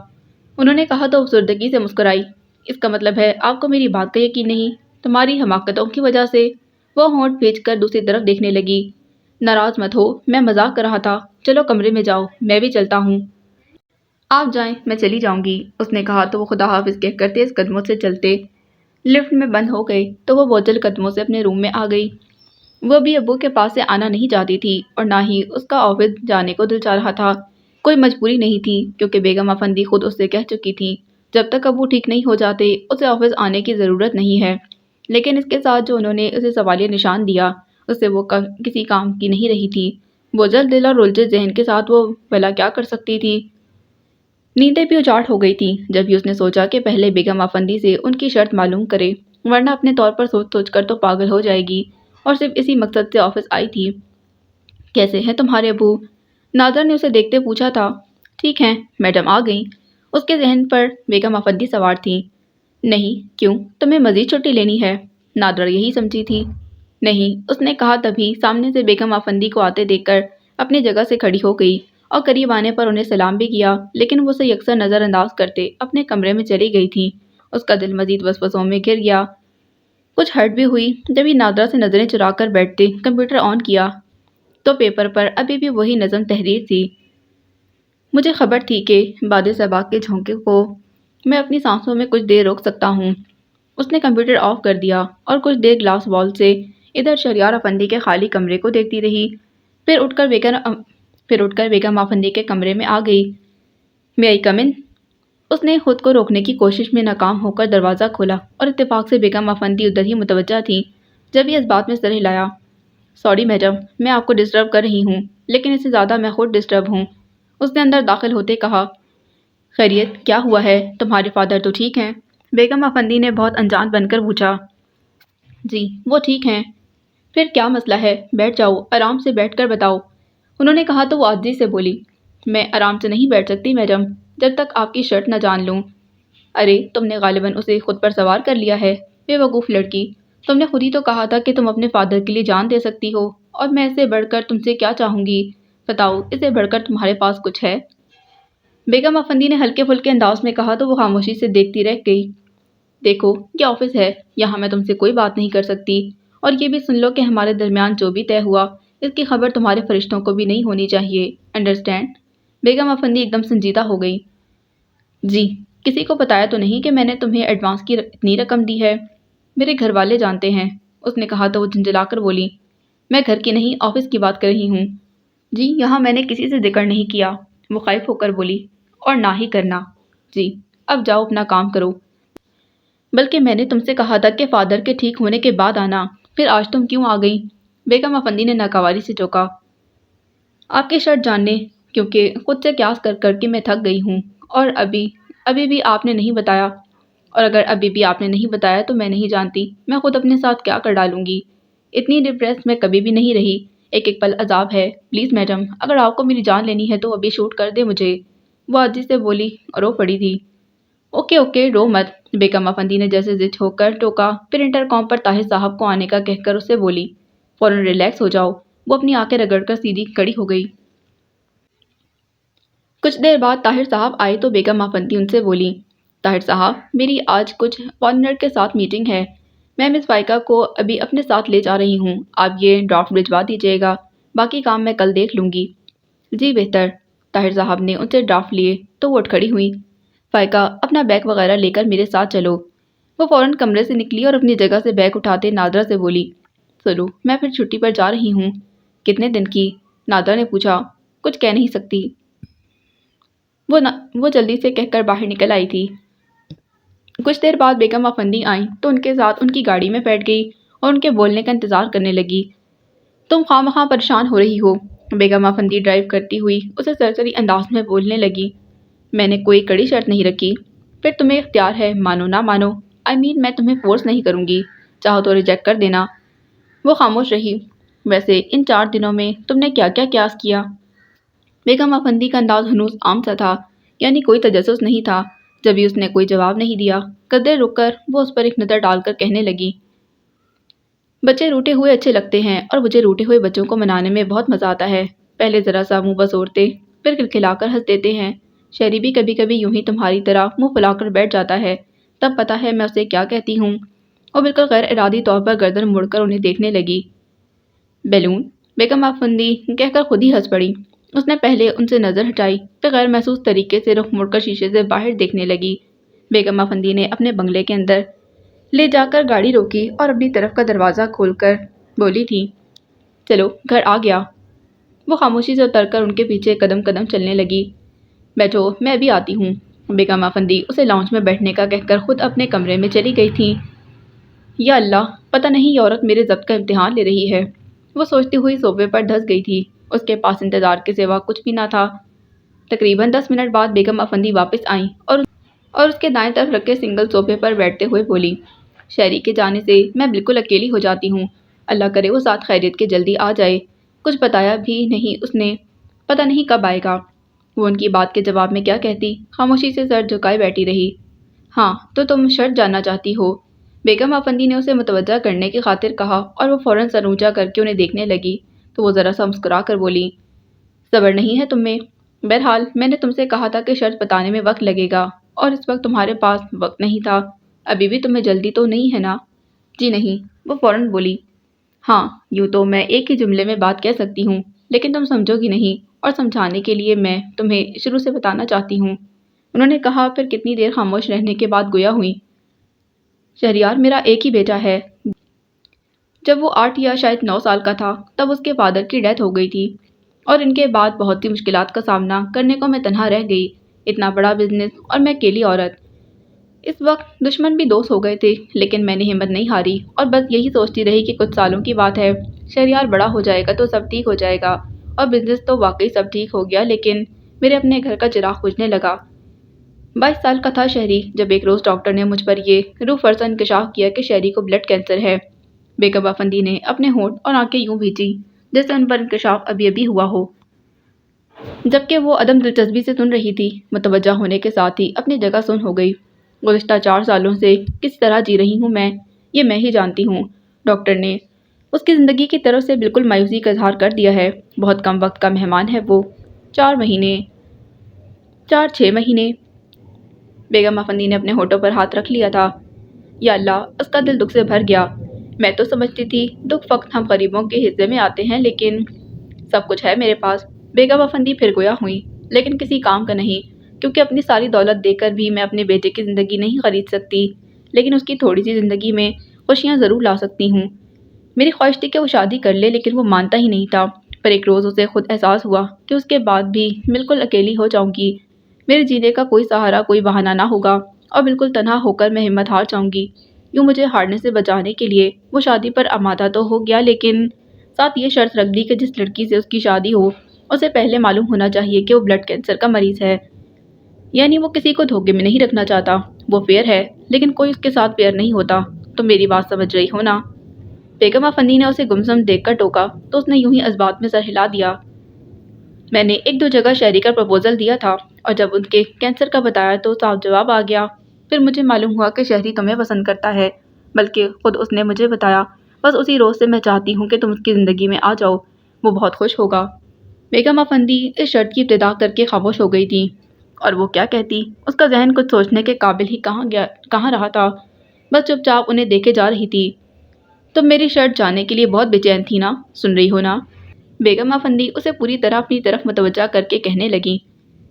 انہوں نے کہا تو افسردگی سے مسکرائی، اس کا مطلب ہے آپ کو میری بات کا یقین نہیں، تمہاری حماقتوں کی وجہ سے، وہ ہونٹ بھیج کر دوسری طرف دیکھنے لگی، ناراض مت ہو، میں مذاق کر رہا تھا، چلو کمرے میں جاؤ، میں بھی چلتا ہوں، آپ جائیں میں چلی جاؤں گی، اس نے کہا تو وہ خدا حافظ کہہ کر تیز قدموں سے چلتے لفٹ میں بند ہو گئے تو وہ بوجھل قدموں سے اپنے روم میں آ گئی۔ وہ بھی ابو کے پاس سے آنا نہیں چاہتی تھی اور نہ ہی اس کا آفس جانے کو دل چاہ رہا تھا، کوئی مجبوری نہیں تھی کیونکہ بیگم افندی خود اس سے کہہ چکی تھی جب تک ابو ٹھیک نہیں ہو جاتے اسے آفس آنے کی ضرورت نہیں ہے، لیکن اس کے ساتھ جو انہوں نے اسے سوالیہ نشان دیا اس سے وہ کسی کام کی نہیں رہی تھی، بوجھل دل اور الجھے ذہن کے ساتھ وہ بھلا کیا کر سکتی تھی۔ نیندیں بھی اجاڑ ہو گئی تھی جب ہی اس نے سوچا کہ پہلے بیگم افندی سے ان کی شرط معلوم کرے، ورنہ اپنے طور پر سوچ سوچ کر تو پاگل ہو جائے گی، اور صرف اسی مقصد سے آفس آئی تھی۔ کیسے ہیں تمہارے ابو؟ نادر نے اسے دیکھتے پوچھا تھا۔ ٹھیک ہیں، میڈم آ گئیں۔ اس کے ذہن پر بیگم افندی سوار تھیں۔ نہیں، کیوں؟ تمہیں مزید چھٹی لینی ہے؟ نادر یہی سمجھی تھی۔ نہیں، اس نے کہا تبھی سامنے سے بیگم افندی کو آتے دیکھ کر اپنی جگہ سے کھڑی ہو گئی اور قریب آنے پر انہیں سلام بھی کیا، لیکن وہ اسے یکسر نظر انداز کرتے اپنے کمرے میں چلی گئی تھی۔ اس کا دل مزید وسوسوں میں گر گیا، کچھ ہرٹ بھی ہوئی جب یہ نادرہ سے نظریں چرا کر بیٹھتے کمپیوٹر آن کیا تو پیپر پر ابھی بھی وہی نظم تحریر تھی۔ مجھے خبر تھی کہ باد صبا کے جھونکے کو میں اپنی سانسوں میں کچھ دیر روک سکتا ہوں۔ اس نے کمپیوٹر آف کر دیا اور کچھ دیر گلاس وال سے ادھر شہریار افندی کے خالی کمرے کو دیکھتی رہی، پھر اٹھ کر بیگم افندی کے کمرے میں آ گئی۔ میں آئی کم ان؟ اس نے خود کو روکنے کی کوشش میں ناکام ہو کر دروازہ کھولا اور اتفاق سے بیگم افندی ادھر ہی متوجہ تھیں جب یہ اس بات میں سر ہلایا۔ سوری میڈم، میں آپ کو ڈسٹرب کر رہی ہوں، لیکن اس سے زیادہ میں خود ڈسٹرب ہوں، اس نے اندر داخل ہوتے کہا۔ خیریت، کیا ہوا ہے؟ تمہارے فادر تو ٹھیک ہیں؟ بیگم افندی نے بہت انجان بن کر پوچھا۔ جی، وہ ٹھیک ہیں۔ پھر کیا مسئلہ ہے؟ بیٹھ جاؤ، آرام سے بیٹھ کر بتاؤ، انہوں نے کہا تو وہ عاجزی سے بولی۔ میں آرام سے نہیں بیٹھ سکتی میڈم، جب تک آپ کی شرط نہ جان لوں۔ ارے تم نے غالباً اسے خود پر سوار کر لیا ہے، بے وقوف لڑکی، تم نے خود ہی تو کہا تھا کہ تم اپنے فادر کے لیے جان دے سکتی ہو، اور میں اس سے بڑھ کر تم سے کیا چاہوں گی؟ بتاؤ، اس سے بڑھ کر تمہارے پاس کچھ ہے؟ بیگم افندی نے ہلکے پھلکے انداز میں کہا تو وہ خاموشی سے دیکھتی رہ گئی۔ دیکھو، یہ آفس ہے، یہاں میں تم سے کوئی بات نہیں کر سکتی، اور یہ بھی سن لو کہ ہمارے درمیان جو بھی طے ہوا اس کی خبر تمہارے فرشتوں کو بھی نہیں ہونی چاہیے، انڈرسٹینڈ؟ بیگم افندی ایک دم سنجیدہ ہو گئی۔ جی، کسی کو بتایا تو نہیں کہ میں نے تمہیں ایڈوانس کی اتنی رقم دی ہے؟ میرے گھر والے جانتے ہیں، اس نے کہا تو وہ جھنجھلا کر بولی۔ میں گھر کی نہیں، آفس کی بات کر رہی ہوں۔ جی، یہاں میں نے کسی سے ذکر نہیں کیا، وہ خائف ہو کر بولی، اور نہ ہی کرنا۔ جی، اب جاؤ اپنا کام کرو، بلکہ میں نے تم سے کہا تھا کہ فادر کے ٹھیک ہونے کے بعد آنا، پھر آج تم کیوں آ گئی؟ بیگم افندی نے ناگواری سے ٹوکا۔ آپ کی شرط جاننے، کیونکہ خود سے قیاس کر کر کے میں تھک گئی ہوں، اور ابھی بھی آپ نے نہیں بتایا، اور اگر ابھی بھی آپ نے نہیں بتایا تو میں نہیں جانتی میں خود اپنے ساتھ کیا کر ڈالوں گی، اتنی ڈپریس میں کبھی بھی نہیں رہی، ایک ایک پل عذاب ہے، پلیز میڈم، اگر آپ کو میری جان لینی ہے تو ابھی شوٹ کر دے مجھے، وہ عاجزی سے بولی اور رو پڑی تھی۔ اوکے اوکے، رو مت، بیگم افندی نے جیسے ضد ہو کر ٹوکا، پھر انٹر کام پر طاہر صاحب کو آنے کا کہہ کر اس سے بولی، فوراً ریلیکس ہو جاؤ، وہ اپنی آنکھیں رگڑ کر سیدھی کھڑی ہو گئی۔ کچھ دیر بعد طاہر صاحب آئے تو بیگم افندی ان سے بولی، طاہر صاحب، میری آج کچھ فارنر کے ساتھ میٹنگ ہے، میں مس فائقہ کو ابھی اپنے ساتھ لے جا رہی ہوں، آپ یہ ڈرافٹ بھجوا دیجیے گا، باقی کام میں کل دیکھ لوں گی۔ جی بہتر۔ طاہر صاحب نے ان سے ڈرافٹ لیے تو وہ اٹھ کھڑی ہوئی۔ فائقہ، اپنا بیگ وغیرہ لے کر میرے ساتھ چلو۔ وہ فوراً کمرے سے نکلی اور اپنی جگہ سے بیگ اٹھاتے نادرہ سے بولی، سلو، میں پھر چھٹی پر جا رہی ہوں۔ کتنے دن کی؟ نادرہ نے پوچھا۔ کچھ کہہ نہیں سکتی، وہ جلدی سے کہہ کر باہر نکل آئی تھی۔ کچھ دیر بعد بیگم افندی آئیں تو ان کے ساتھ ان کی گاڑی میں بیٹھ گئی اور ان کے بولنے کا انتظار کرنے لگی۔ تم خواہ پریشان ہو رہی ہو، بیگم افندی ڈرائیو کرتی ہوئی اسے سرسری انداز میں بولنے لگی۔ میں نے کوئی کڑی شرط نہیں رکھی، پھر تمہیں اختیار ہے مانو نہ مانو۔ میں تمہیں فورس نہیں کروں گی، چاہو تو ریجیکٹ کر دینا۔ وہ خاموش رہی۔ ویسے ان 4 دنوں میں تم نے کیا کیا قیاس کیا؟ بیگم افندی کا انداز ہنوز عام سا تھا، یعنی کوئی تجسس نہیں تھا۔ جبھی اس نے کوئی جواب نہیں دیا، قدرے رک کر وہ اس پر ایک نظر ڈال کر کہنے لگی، بچے روٹے ہوئے اچھے لگتے ہیں اور مجھے روٹے ہوئے بچوں کو منانے میں بہت مزہ آتا ہے۔ پہلے ذرا سا منہ بسورتے، پھر کھلکھلا کر ہنس دیتے ہیں۔ شہری بھی کبھی کبھی یوں ہی تمہاری طرح منہ پھلا کر بیٹھ جاتا ہے، تب پتہ ہے میں اسے کیا کہتی ہوں۔ اور بالکل غیر ارادی طور پر گردن مڑ کر انہیں دیکھنے لگی۔ بیلون، بیگم افندی کہہ کر خود ہی ہنس پڑی۔ اس نے پہلے ان سے نظر ہٹائی، پھر غیر محسوس طریقے سے رخ مڑ کر شیشے سے باہر دیکھنے لگی۔ بیگم افندی نے اپنے بنگلے کے اندر لے جا کر گاڑی روکی اور اپنی طرف کا دروازہ کھول کر بولی تھی، چلو گھر آ گیا۔ وہ خاموشی سے اتر کر ان کے پیچھے قدم قدم چلنے لگی۔ بیٹھو، میں ابھی آتی ہوں۔ بیگم افندی اسے لاؤنج میں بیٹھنے کا کہہ کر خود اپنے کمرے میں چلی گئی تھی۔ یا اللہ، پتہ نہیں یہ عورت میرے ضبط کا امتحان لے رہی ہے، وہ سوچتی ہوئی صوفے پر دھس گئی تھی۔ اس کے پاس انتظار کے سوا کچھ بھی نہ تھا۔ تقریباً 10 منٹ بعد بیگم افندی واپس آئیں اور اس کے دائیں طرف رکھے سنگل صوفے پر بیٹھتے ہوئے بولی، شہری کے جانے سے میں بالکل اکیلی ہو جاتی ہوں۔ اللہ کرے وہ ساتھ خیریت کے جلدی آ جائے۔ کچھ بتایا بھی نہیں اس نے، پتہ نہیں کب آئے گا۔ وہ ان کی بات کے جواب میں کیا کہتی، خاموشی سے سر جھکائے بیٹھی رہی۔ ہاں تو تم شرط جاننا چاہتی ہو؟ بیگم افندی نے اسے متوجہ کرنے کی خاطر کہا اور وہ فوراً سر اونچا کر کے انہیں دیکھنے لگی تو وہ ذرا سا مسکرا کر بولی، صبر نہیں ہے تم میں؟ بہرحال میں نے تم سے کہا تھا کہ شرط بتانے میں وقت لگے گا اور اس وقت تمہارے پاس وقت نہیں تھا۔ ابھی بھی تمہیں جلدی تو نہیں ہے نا؟ جی نہیں، وہ فوراً بولی۔ ہاں، یوں تو میں ایک ہی جملے میں بات کہہ سکتی ہوں، لیکن تم سمجھو گی نہیں، اور سمجھانے کے لیے میں تمہیں شروع سے بتانا چاہتی ہوں۔ انہوں نے کہا، پھر کتنی دیر خاموش رہنے کے بعد گویا ہوئی، شہریار میرا ایک ہی بیٹا ہے۔ جب وہ 8 یا شاید 9 سال کا تھا تب اس کے فادر کی ڈیتھ ہو گئی تھی اور ان کے بعد بہت سی مشکلات کا سامنا کرنے کو میں تنہا رہ گئی۔ اتنا بڑا بزنس اور میں اکیلی عورت۔ اس وقت دشمن بھی دوست ہو گئے تھے، لیکن میں نے ہمت نہیں ہاری اور بس یہی سوچتی رہی کہ کچھ سالوں کی بات ہے، شہریار بڑا ہو جائے گا تو سب ٹھیک ہو جائے گا۔ اور بزنس تو واقعی سب ٹھیک ہو گیا، لیکن میرے اپنے گھر کا چراغ بجھنے لگا۔ 22 سال کا تھا شہری جب ایک روز ڈاکٹر نے مجھ پر یہ روح فرسا انکشاف کیا کہ شہری کو بلڈ کینسر ہے۔ بیگم افندی نے اپنے ہونٹ اور آنکھیں یوں بھیجی جیسے ان پر انکشاف ابھی ابھی ہوا ہو، جبکہ وہ عدم دلچسپی سے سن رہی تھی۔ متوجہ ہونے کے ساتھ ہی اپنی جگہ سن ہو گئی۔ گزشتہ 4 سالوں سے کس طرح جی رہی ہوں یہ میں ہی جانتی ہوں۔ ڈاکٹر نے اس کی زندگی کی طرف سے بالکل مایوسی کا اظہار کر دیا ہے۔ بہت کم وقت کا مہمان ہے وہ، 4 مہینے، 4-6 مہینے۔ بیگم افندی نے اپنے ہونٹوں پر ہاتھ رکھ لیا تھا۔ یا اللہ، اس کا دل دکھ سے بھر گیا۔ میں تو سمجھتی تھی دکھ فقط ہم غریبوں کے حصے میں آتے ہیں، لیکن سب کچھ ہے میرے پاس۔ بیگم افندی پھر گویا ہوئی، لیکن کسی کام کا نہیں، کیونکہ اپنی ساری دولت دے کر بھی میں اپنے بیٹے کی زندگی نہیں خرید سکتی، لیکن اس کی تھوڑی سی زندگی میں خوشیاں ضرور لا سکتی ہوں۔ میری خواہش تھی کہ وہ شادی کر لے، لیکن وہ مانتا ہی نہیں تھا۔ پر ایک روز اسے خود احساس ہوا کہ اس کے بعد بھی بالکل اکیلی ہو جاؤں گی، میرے جینے کا کوئی سہارا، کوئی بہانہ نہ ہوگا اور بالکل تنہا ہو کر میں ہمت ہار جاؤں گی۔ یوں مجھے ہارنے سے بچانے کے لیے وہ شادی پر آمادہ تو ہو گیا، لیکن ساتھ یہ شرط رکھ دی کہ جس لڑکی سے اس کی شادی ہو اسے پہلے معلوم ہونا چاہیے کہ وہ بلڈ کینسر کا مریض ہے۔ یعنی وہ کسی کو دھوکے میں نہیں رکھنا چاہتا، وہ فیئر ہے، لیکن کوئی اس کے ساتھ فیئر نہیں ہوتا۔ تم میری بات سمجھ رہی ہو نا؟ بیگم افندی نے اسے گمسم دیکھ کر ٹوکا تو اس نے یوں ہی اسبات میں سر ہلا دیا۔ میں نے 1-2 جگہ شہری کا پروپوزل دیا تھا اور جب ان کے کینسر کا بتایا تو صاف جواب آ گیا۔ پھر مجھے معلوم ہوا کہ شہری تمہیں پسند کرتا ہے، بلکہ خود اس نے مجھے بتایا۔ بس اسی روز سے میں چاہتی ہوں کہ تم اس کی زندگی میں آ جاؤ، وہ بہت خوش ہوگا۔ بیگم افندی اس شرط کی ابتدا کر کے خاموش ہو گئی تھی، اور وہ کیا کہتی؟ اس کا ذہن کچھ سوچنے کے قابل ہی کہاں رہا تھا، بس چپ چاپ انہیں دیکھے جا رہی تھی۔ تم میری شرط جاننے کے لیے بہت بے چین تھی نا، سن رہی ہو نا؟ بیگم افندی اسے پوری طرح اپنی طرف متوجہ کر کے کہنے لگی،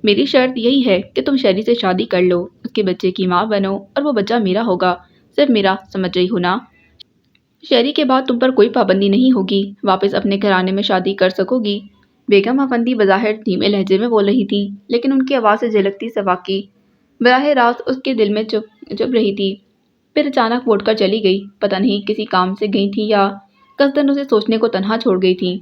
میری شرط یہی ہے کہ تم شہری سے شادی کر لو، اس کے بچے کی ماں بنو اور وہ بچہ میرا ہوگا، صرف میرا، سمجھ رہی ہو نا؟ شہری کے بعد تم پر کوئی پابندی نہیں ہوگی، واپس اپنے گھرانے میں شادی کر سکو گی۔ بیگم افندی بظاہر دھیمے لہجے میں بول رہی تھی، لیکن ان کی آواز سے جھلکتی صفا کی براہ راست اس کے دل میں چپ چپ رہی تھی، پھر اچانک وہ اٹھ کر چلی گئی۔ پتہ نہیں کسی کام سے گئی تھی یا قصدن اسے سوچنے کو تنہا چھوڑ گئی تھی۔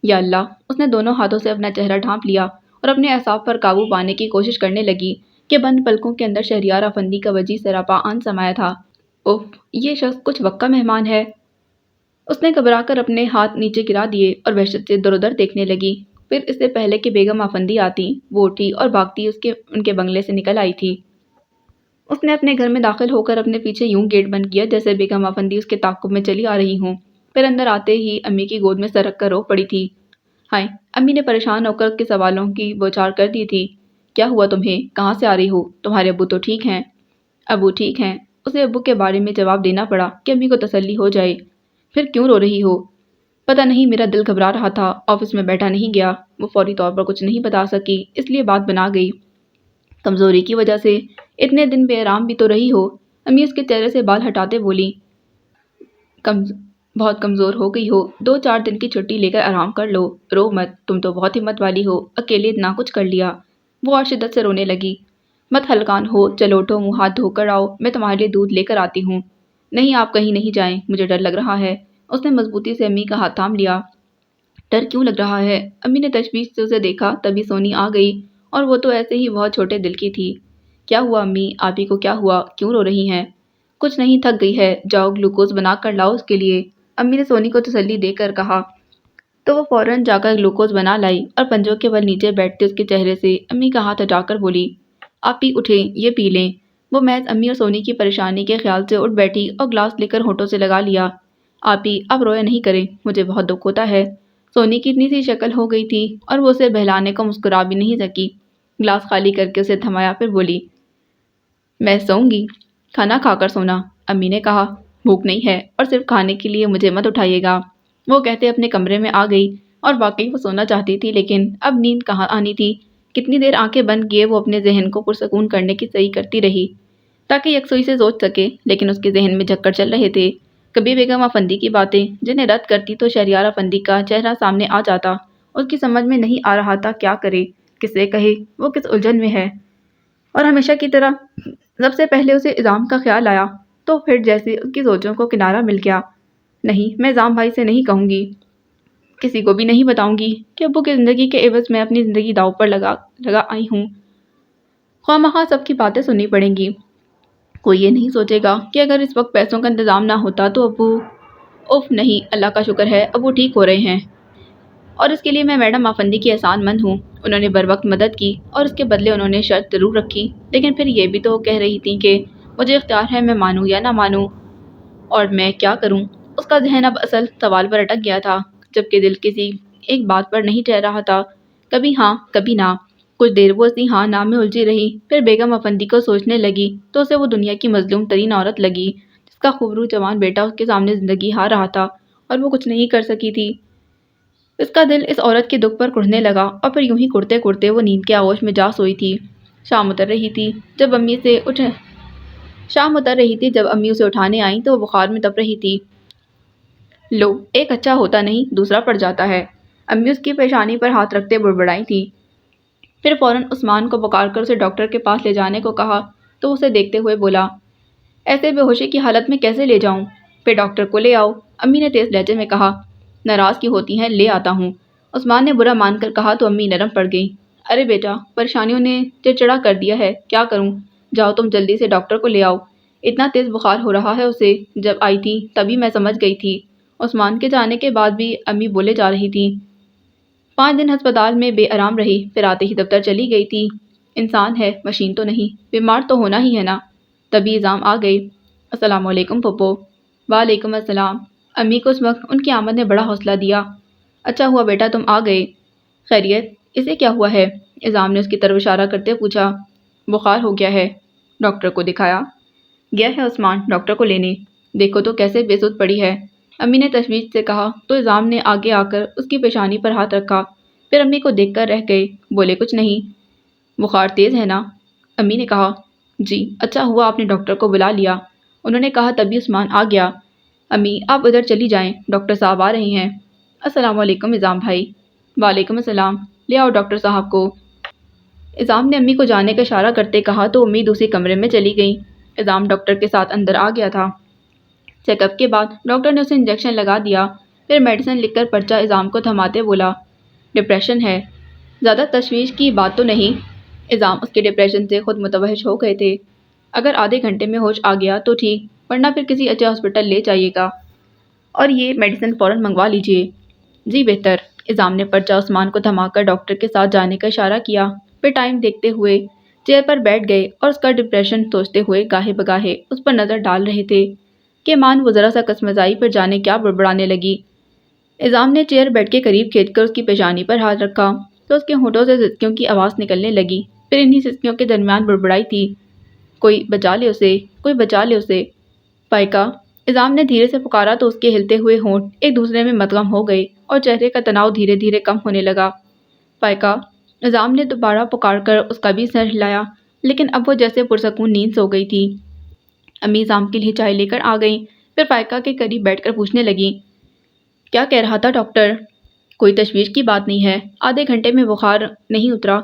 یا اللہ! اس نے دونوں ہاتھوں سے اپنا چہرہ ڈھانپ لیا اور اپنے اعصاب پر قابو پانے کی کوشش کرنے لگی کہ بند پلکوں کے اندر شہریار افندی کا وجیح سراپا آن سمایا تھا۔ اوف! یہ شخص کچھ وقت کا مہمان ہے۔ اس نے گھبرا کر اپنے ہاتھ نیچے گرا دیے اور وحشت سے ادھر ادھر دیکھنے لگی۔ پھر اس سے پہلے کہ بیگم افندی آتی، وہ اٹھی اور بھاگتی ان کے بنگلے سے نکل آئی تھی۔ اس نے اپنے گھر میں داخل ہو کر اپنے پیچھے یوں گیٹ بند کیا جیسے بیگم افندی اس کے تعاقب میں چلی آ رہی ہوں۔ پھر اندر آتے ہی امی کی گود میں سرک کر رو پڑی تھی۔ ہائے! امی نے پریشان ہو کر اس کے سوالوں کی بوچھار کر دی تھی۔ کیا ہوا تمہیں؟ کہاں سے آ رہی ہو؟ تمہارے ابو تو ٹھیک ہیں؟ ابو ٹھیک ہیں۔ اسے ابو کے بارے میں جواب دینا پڑا کہ امی کو تسلی ہو جائے۔ پھر کیوں رو رہی ہو؟ پتہ نہیں، میرا دل گھبرا رہا تھا، آفس میں بیٹھا نہیں گیا۔ وہ فوری طور پر کچھ نہیں بتا سکی، اس لیے بات بنا گئی۔ کمزوری کی وجہ سے اتنے دن بے آرام بھی تو رہی ہو۔ امی اس کے چہرے سے بال ہٹاتے بولی، بہت کمزور ہو گئی ہو، 2-4 دن کی چھٹی لے کر آرام کر لو، رو مت، تم تو بہت ہمت والی ہو، اکیلے اتنا کچھ کر لیا۔ وہ اور شدت سے رونے لگی۔ مت ہلکان ہو، چلو اٹھو، منہ ہاتھ دھو کر آؤ، میں تمہارے لیے دودھ لے کر آتی ہوں۔ نہیں، آپ کہیں نہیں جائیں، مجھے ڈر لگ رہا ہے۔ اس نے مضبوطی سے امی کا ہاتھ تھام لیا۔ ڈر کیوں لگ رہا ہے؟ امی نے تشویش سے اسے دیکھا، تبھی سونی آ گئی، اور وہ تو ایسے ہی بہت چھوٹے دل کی تھی۔ کیا ہوا امی؟ آپ ہی کو کیا ہوا؟ کیوں رو رہی ہیں؟ کچھ نہیں، تھک گئی ہے، جاؤ گلوکوز بنا کر لاؤ اس کے لیے، امی نے سونی کو تسلی دے کر کہا۔ تو وہ فوراً جا کر گلوکوز بنا لائی اور پنجوں کے بل نیچے بیٹھتے اس کے چہرے سے امی کا ہاتھ ہٹا کر بولی، آپ ہی اٹھیں، یہ پی لیں۔ وہ محض امی اور سونی کی پریشانی کے خیال سے اٹھ بیٹھی اور گلاس لے کر ہونٹوں سے لگا لیا۔ آپ ہی، آپ رویا نہیں کریں، مجھے بہت دکھ ہوتا ہے۔ سونی کی اتنی سی شکل ہو گئی تھی اور وہ اسے بہلانے کو مسکرا بھی نہیں سکی۔ گلاس خالی کر کے اسے تھمایا، پھر بولی، میں سوؤں گی، کھانا کھا کر سونا، امی نے کہا۔ بھوک نہیں ہے، اور صرف کھانے کے لیے مجھے مت اٹھائیے گا۔ وہ کہتے اپنے کمرے میں آ گئی، اور واقعی وہ سونا چاہتی تھی، لیکن اب نیند کہاں آنی تھی۔ کتنی دیر آنکھیں بند کیے وہ اپنے ذہن کو پرسکون کرنے کی صحیح کرتی رہی تاکہ یکسوئی سے سوچ سکے، لیکن اس کے ذہن میں چکر چل رہے تھے۔ کبھی بیگم افندی کی باتیں جنہیں رد کرتی تو شہریار افندی کا چہرہ سامنے آ جاتا۔ اس کی سمجھ میں نہیں آ رہا تھا کیا کرے، کسے کہے، وہ کس الجھن میں ہے۔ اور ہمیشہ کی طرح سب سے پہلے اسے اعظام کا خیال آیا، تو پھر جیسے اس کی سوچوں کو کنارہ مل گیا۔ نہیں، میں اعظام بھائی سے نہیں کہوں گی، کسی کو بھی نہیں بتاؤں گی کہ ابو کی زندگی کے عوض میں اپنی زندگی داؤ پر لگا آئی ہوں۔ خواہ مخواہ سب کی باتیں سننی پڑیں گی۔ کوئی یہ نہیں سوچے گا کہ اگر اس وقت پیسوں کا انتظام نہ ہوتا تو ابو… اف نہیں، اللہ کا شکر ہے ابو ٹھیک ہو رہے ہیں، اور اس کے لیے میں میڈم افندی کی احسان مند ہوں۔ انہوں نے بر وقت مدد کی اور اس کے بدلے انہوں نے شرط ضرور رکھی، لیکن پھر یہ بھی تو کہہ رہی تھی کہ مجھے اختیار ہے میں مانوں یا نہ مانوں، اور میں کیا کروں۔ اس کا ذہن اب اصل سوال پر اٹک گیا تھا، جبکہ دل کسی ایک بات پر نہیں ٹھہر رہا تھا، کبھی ہاں کبھی نہ۔ کچھ دیر وہ اسی ہاں نہ میں الجھی رہی، پھر بیگم افندی کو سوچنے لگی تو اسے وہ دنیا کی مظلوم ترین عورت لگی جس کا خوبرو جوان بیٹا اس کے سامنے زندگی ہار رہا تھا اور وہ کچھ نہیں کر سکی تھی۔ اس کا دل اس عورت کے دکھ پر کڑھنے لگا، اور پھر یوں ہی کڑتے کڑتے وہ نیند کے آغوش میں جا سوئی تھی۔ شام اتر رہی تھی جب امی اسے اٹھانے آئیں تو وہ بخار میں تپ رہی تھی۔ لو، ایک اچھا ہوتا نہیں دوسرا پڑ جاتا ہے، امی اس کی پیشانی پر ہاتھ رکھتے بڑبڑائی تھی۔ پھر فوراً عثمان کو پکار کر اسے ڈاکٹر کے پاس لے جانے کو کہا تو اسے دیکھتے ہوئے بولا، ایسے بے ہوشی کی حالت میں کیسے لے جاؤں؟ پھر ڈاکٹر کو لے آؤ، امی نے تیز لہجے میں کہا۔ ناراض کی ہوتی ہیں، لے آتا ہوں، عثمان نے برا مان کر کہا تو امی نرم پڑ گئی۔ ارے بیٹا، پریشانیوں نے چڑچڑا کر دیا ہے، کیا کروں؟ جاؤ تم جلدی سے ڈاکٹر کو لے آؤ، اتنا تیز بخار ہو رہا ہے اسے، جب آئی تھی تبھی میں سمجھ گئی تھی۔ عثمان کے جانے کے بعد بھی امی بولے جا رہی تھی۔ 5 دن ہسپتال میں بے آرام رہی، پھر آتے ہی دفتر چلی گئی تھی۔ انسان ہے، مشین تو نہیں، بیمار تو ہونا ہی ہے نا۔ تبھی اعظام آ گئے۔ السلام علیکم پھپھو۔ وعلیکم السلام۔ امی کو اس وقت ان کی آمد نے بڑا حوصلہ دیا۔ اچھا ہوا بیٹا تم آ گئے۔ خیریت؟ اسے کیا ہوا ہے؟ اعظام نے اس کی طرف اشارہ کرتے پوچھا۔ بخار ہو گیا ہے۔ ڈاکٹر کو دکھایا؟ گیا ہے عثمان ڈاکٹر کو لینے، دیکھو تو کیسے بے سود پڑی ہے، امی نے تشویش سے کہا تو اعظام نے آگے آ کر اس کی پیشانی پر ہاتھ رکھا، پھر امی کو دیکھ کر رہ گئے، بولے کچھ نہیں۔ بخار تیز ہے نا؟ امی نے کہا۔ جی، اچھا ہوا آپ نے ڈاکٹر کو بلا لیا، انہوں نے کہا تبھی عثمان آ گیا۔ امی آپ ادھر چلی جائیں، ڈاکٹر صاحب آ رہے ہیں۔ السلام علیکم اعظام بھائی۔ وعلیکم السلام، لے آؤ ڈاکٹر صاحب کو۔ اعظام نے امی کو جانے کا اشارہ کرتے کہا تو امی دوسرے کمرے میں چلی گئیں۔ اعظام ڈاکٹر کے ساتھ اندر آ گیا تھا۔ چیک اپ کے بعد ڈاکٹر نے اسے انجیکشن لگا دیا، پھر میڈیسن لکھ کر پرچہ اعظام کو تھماتے بولا، ڈپریشن ہے، زیادہ تشویش کی بات تو نہیں؟ اعظام اس کے ڈپریشن سے خود متوحش ہو گئے تھے۔ اگر آدھے گھنٹے میں ہوش آ گیا تو ٹھیک، ورنہ پھر کسی اچھے ہاسپٹل لے جائیے گا، اور یہ میڈیسن فوراً منگوا لیجیے۔ جی بہتر۔ اعظام نے پرچہ عثمان کو تھما کر ڈاکٹر کے ساتھ جانے کا اشارہ کیا، پھر ٹائم دیکھتے ہوئے چیئر پر بیٹھ گئے اور اس کا ڈپریشن سوچتے ہوئے گاہے بگاہے اس پر نظر ڈال رہے تھے کہ مان وہ ذرا سا کسمزائی پر جانے کیا بڑبڑانے لگی۔ اعظام نے چیئر بیڈ کے قریب کھینچ کر اس کی پیشانی پر ہاتھ رکھا تو اس کے ہونٹوں سے سسکیوں کی آواز نکلنے لگی، پھر انہی سسکیوں کے درمیان بڑبڑائی تھی، کوئی بچا لے اسے، کوئی بچا لے اسے، پائکا۔ اعظام نے دھیرے سے پکارا تو اس کے ہلتے ہوئے ہونٹ ایک دوسرے میں مدغم ہو گئے اور چہرے کا تناؤ دھیرے دھیرے کم ہونے لگا۔ پائکا۔ اعظام نے دوبارہ پکار کر اس کا بھی سر ہلایا، لیکن اب وہ جیسے پرسکون نیند سو گئی تھی۔ امی اعظام کے لیے چائے لے کر آ گئیں، پھر پائکا کے قریب بیٹھ کر پوچھنے لگیں، کیا کہہ رہا تھا ڈاکٹر؟ کوئی تشویش کی بات نہیں ہے، آدھے گھنٹے میں بخار نہیں اترا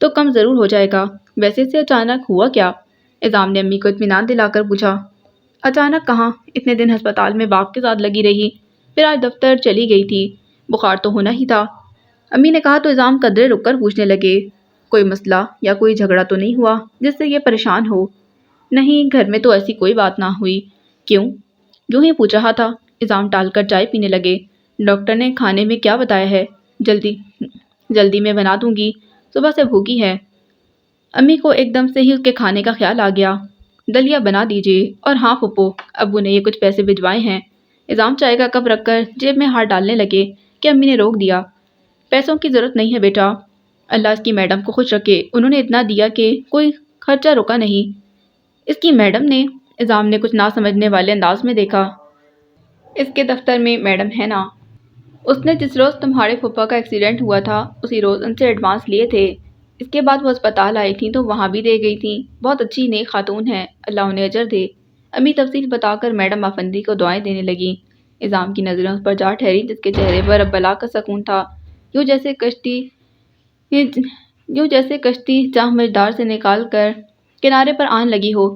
تو کم ضرور ہو جائے گا۔ ویسے اسے اچانک ہوا کیا؟ اعظام نے امی کو اطمینان دلا کر پوچھا۔ اچانک کہاں، اتنے دن ہسپتال میں باپ کے ساتھ لگی رہی، پھر آج دفتر چلی گئی تھی، بخار تو ہونا ہی تھا، امی نے کہا تو اعظام قدرے رک کر پوچھنے لگے، کوئی مسئلہ یا کوئی جھگڑا تو نہیں ہوا جس سے یہ پریشان ہو؟ نہیں، گھر میں تو ایسی کوئی بات نہ ہوئی۔ کیوں؟ یوں ہی پوچھ رہا تھا۔ اعظام ٹال کر چائے پینے لگے۔ ڈاکٹر نے کھانے میں کیا بتایا ہے؟ جلدی میں بنا دوں گی، صبح سے بھوکی ہے۔ امی کو ایک دم سے ہی اس کے کھانے کا خیال آ گیا۔ دلیا بنا دیجیے، اور ہاں پھپھو، ابو نے یہ کچھ پیسے بھجوائے ہیں۔ اعظام چائے کا کپ رکھ کر جیب میں ہاتھ ڈالنے لگے کہ امی نے روک دیا، پیسوں کی ضرورت نہیں ہے بیٹا، اللہ اس کی میڈم کو خوش رکھے، انہوں نے اتنا دیا کہ کوئی خرچہ رکا نہیں۔ اس کی میڈم نے؟ اعظام نے کچھ نہ سمجھنے والے انداز میں دیکھا۔ اس کے دفتر میں میڈم ہے نا، اس نے جس روز تمہارے پھپھا کا ایکسیڈنٹ ہوا تھا اسی روز ان سے ایڈوانس لیے تھے، اس کے بعد وہ اسپتال آئی تھیں تو وہاں بھی دے گئی تھیں، بہت اچھی نیک خاتون ہیں، اللہ انہیں اجر دے۔ امی تفصیل بتا کر میڈم افندی کو دعائیں دینے لگیں۔ اعظام کی نظریں اس پر جا ٹھہری جس کے چہرے پر اب بلا کا سکون تھا، یوں جیسے کشتی جہاں مجدار سے نکال کر کنارے پر آن لگی ہو۔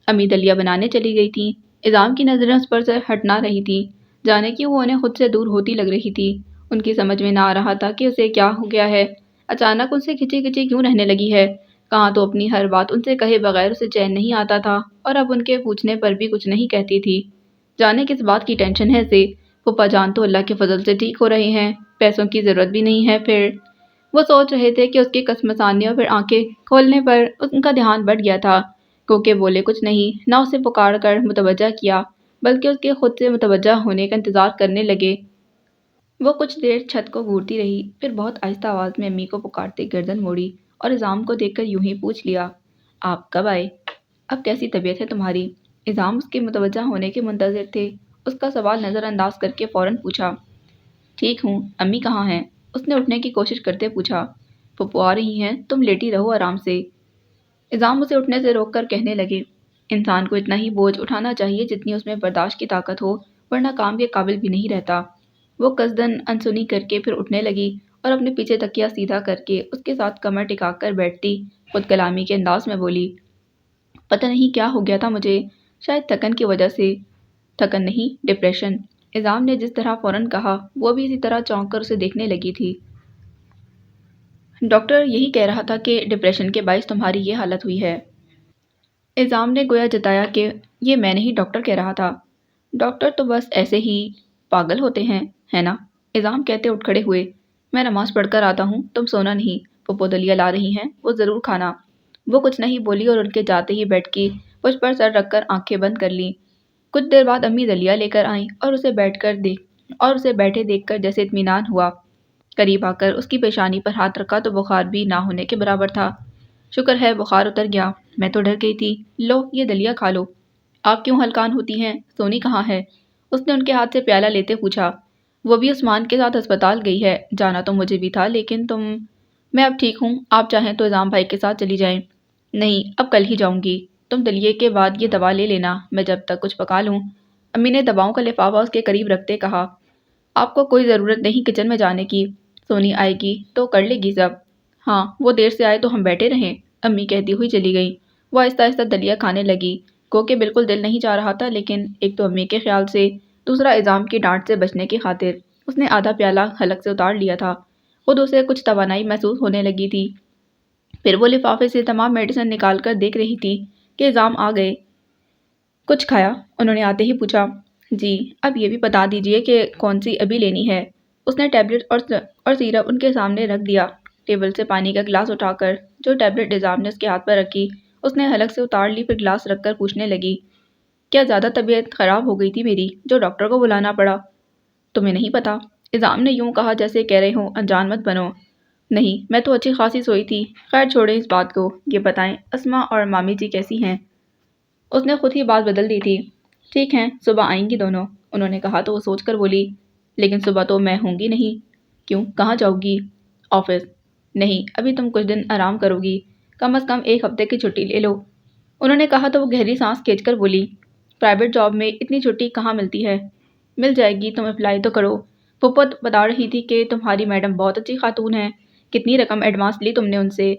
امی دلیا بنانے چلی گئی تھیں۔ اعظام کی نظریں اس پر سے ہٹ نہ رہی تھیں، جانے کہ وہ انہیں خود سے دور ہوتی لگ رہی تھی۔ ان کی سمجھ میں نہ آ رہا تھا کہ اسے کیا ہو گیا ہے، اچانک ان سے کھچی کھچی کیوں رہنے لگی ہے۔ کہاں تو اپنی ہر بات ان سے کہے بغیر اسے چین نہیں آتا تھا، اور اب ان کے پوچھنے پر بھی کچھ نہیں کہتی تھی۔ جانے کس بات کی ٹینشن ہے اسے، پھپھا جان تو اللہ کے فضل سے ٹھیک ہو رہے ہیں، پیسوں کی ضرورت بھی نہیں ہے۔ پھر وہ سوچ رہے تھے کہ اس کے کسمسانے اور پھر آنکھیں کھولنے پر ان کا دھیان بٹ گیا تھا، کیونکہ بولے کچھ نہیں، نہ اسے پکار کر متوجہ کیا، بلکہ اس کے خود سے متوجہ ہونے کا انتظار کرنے لگے۔ وہ کچھ دیر چھت کو گھورتی رہی، پھر بہت آہستہ آواز میں امی کو پکارتے گردن موڑی اور اعظام کو دیکھ کر یوں ہی پوچھ لیا، آپ کب آئے؟ اب کیسی طبیعت ہے تمہاری؟ اعظام اس کے متوجہ ہونے کے منتظر تھے، اس کا سوال نظر انداز کر کے فوراً پوچھا، ٹھیک ہوں، امی کہاں ہیں؟ اس نے اٹھنے کی کوشش کرتے پوچھا۔ پھپھو آ رہی ہیں، تم لیٹی رہو آرام سے۔ اعظام اسے اٹھنے سے روک کر کہنے لگے، انسان کو اتنا ہی بوجھ اٹھانا چاہیے جتنی اس میں برداشت کی طاقت ہو، ورنہ کام کے قابل بھی نہیں رہتا۔ وہ قصدن انسنی کر کے پھر اٹھنے لگی اور اپنے پیچھے تکیہ سیدھا کر کے اس کے ساتھ کمر ٹکا کر بیٹھتی خود کلامی کے انداز میں بولی، پتہ نہیں کیا ہو گیا تھا مجھے، شاید تھکن کی وجہ سے۔ تھکن نہیں، ڈپریشن۔ اعظام نے جس طرح فوراً کہا وہ بھی اسی طرح چونک کر اسے دیکھنے لگی تھی۔ ڈاکٹر یہی کہہ رہا تھا کہ ڈپریشن کے باعث تمہاری یہ حالت ہوئی ہے۔ اعظام نے گویا جتایا کہ یہ میں نہیں ڈاکٹر کہہ رہا تھا، ڈاکٹر تو بس ایسے ہی پاگل ہوتے ہیں، ہے نا؟ اعظام کہتے اٹھ کھڑے ہوئے، میں نماز پڑھ کر آتا ہوں، تم سونا نہیں، پھپھو دلیا لا رہی ہیں، وہ ضرور کھانا۔ وہ کچھ نہیں بولی اور ان کے جاتے ہی بیٹھ کی پشت پر سر رکھ کر آنکھیں بند کر لیں۔ کچھ دیر بعد امی دلیا لے کر آئیں اور اسے بیٹھے دیکھ کر جیسے اطمینان ہوا، قریب آ کر اس کی پیشانی پر ہاتھ رکھا تو بخار بھی نہ ہونے کے برابر تھا۔ شکر ہے بخار اتر گیا، میں تو ڈر گئی تھی، لو یہ دلیا کھا لو۔ آپ کیوں ہلکان ہوتی ہیں، سونی کہاں ہے؟ اس نے ان کے ہاتھ سے پیالہ لیتے پوچھا۔ وہ بھی عثمان کے ساتھ ہسپتال گئی ہے، جانا تو مجھے بھی تھا لیکن میں اب ٹھیک ہوں، آپ چاہیں تو اعظام بھائی کے ساتھ چلی جائیں۔ نہیں، اب کل ہی جاؤں گی، تم دلیے کے بعد یہ دوا لے لینا، میں جب تک کچھ پکا لوں۔ امی نے دواؤں کا لفافہ اس کے قریب رکھتے کہا، آپ کو کوئی ضرورت نہیں کچن میں جانے کی، سونی آئے گی تو کر لے گی سب۔ ہاں وہ دیر سے آئے تو ہم بیٹھے رہیں، امی کہتی ہوئی چلی گئی۔ وہ آہستہ آہستہ دلیا کھانے لگی۔ گو کہ بالکل دل نہیں چاہ رہا تھا، لیکن ایک تو امی کے خیال سے، دوسرا اعظام کی ڈانٹ سے بچنے کی خاطر اس نے آدھا پیالہ حلق سے اتار لیا تھا۔ خود اسے کچھ توانائی محسوس ہونے لگی تھی۔ پھر وہ لفافے سے تمام میڈیسن نکال کر دیکھ رہی تھی کہ اعظام آ گئے۔ کچھ کھایا؟ انہوں نے آتے ہی پوچھا۔ جی، اب یہ بھی بتا دیجئے کہ کون سی ابھی لینی ہے۔ اس نے ٹیبلٹ اور سیرپ ان کے سامنے رکھ دیا۔ ٹیبل سے پانی کا گلاس اٹھا کر جو ٹیبلٹ اعظام نے اس کے ہاتھ پر رکھی، اس نے حلق سے اتار لی، پھر گلاس رکھ کر پوچھنے لگی، کیا زیادہ طبیعت خراب ہو گئی تھی میری جو ڈاکٹر کو بلانا پڑا؟ تمہیں نہیں پتا؟ اعظام نے یوں کہا جیسے کہہ رہے ہوں انجان مت بنو۔ نہیں، میں تو اچھی خاصی سوئی تھی۔ خیر چھوڑیں اس بات کو، یہ بتائیں اسما اور مامی جی کیسی ہیں؟ اس نے خود ہی بات بدل دی تھی۔ ٹھیک ہیں، صبح آئیں گی دونوں، انہوں نے کہا تو وہ سوچ کر بولی، لیکن صبح تو میں ہوں گی نہیں۔ کیوں، کہاں جاؤ گی؟ آفس۔ نہیں، ابھی تم کچھ دن آرام کرو گی، کم از کم ایک ہفتے کی چھٹی لے لو۔ انہوں نے کہا تو وہ گہری سانس کھینچ کر بولی، پرائیویٹ جاب میں اتنی چھٹی کہاں ملتی ہے؟ مل جائے گی، تم اپلائی تو کرو۔ پھپھو بتا رہی تھی کہ تمہاری میڈم بہت اچھی خاتون ہیں، کتنی رقم ایڈوانس لی تم نے ان سے؟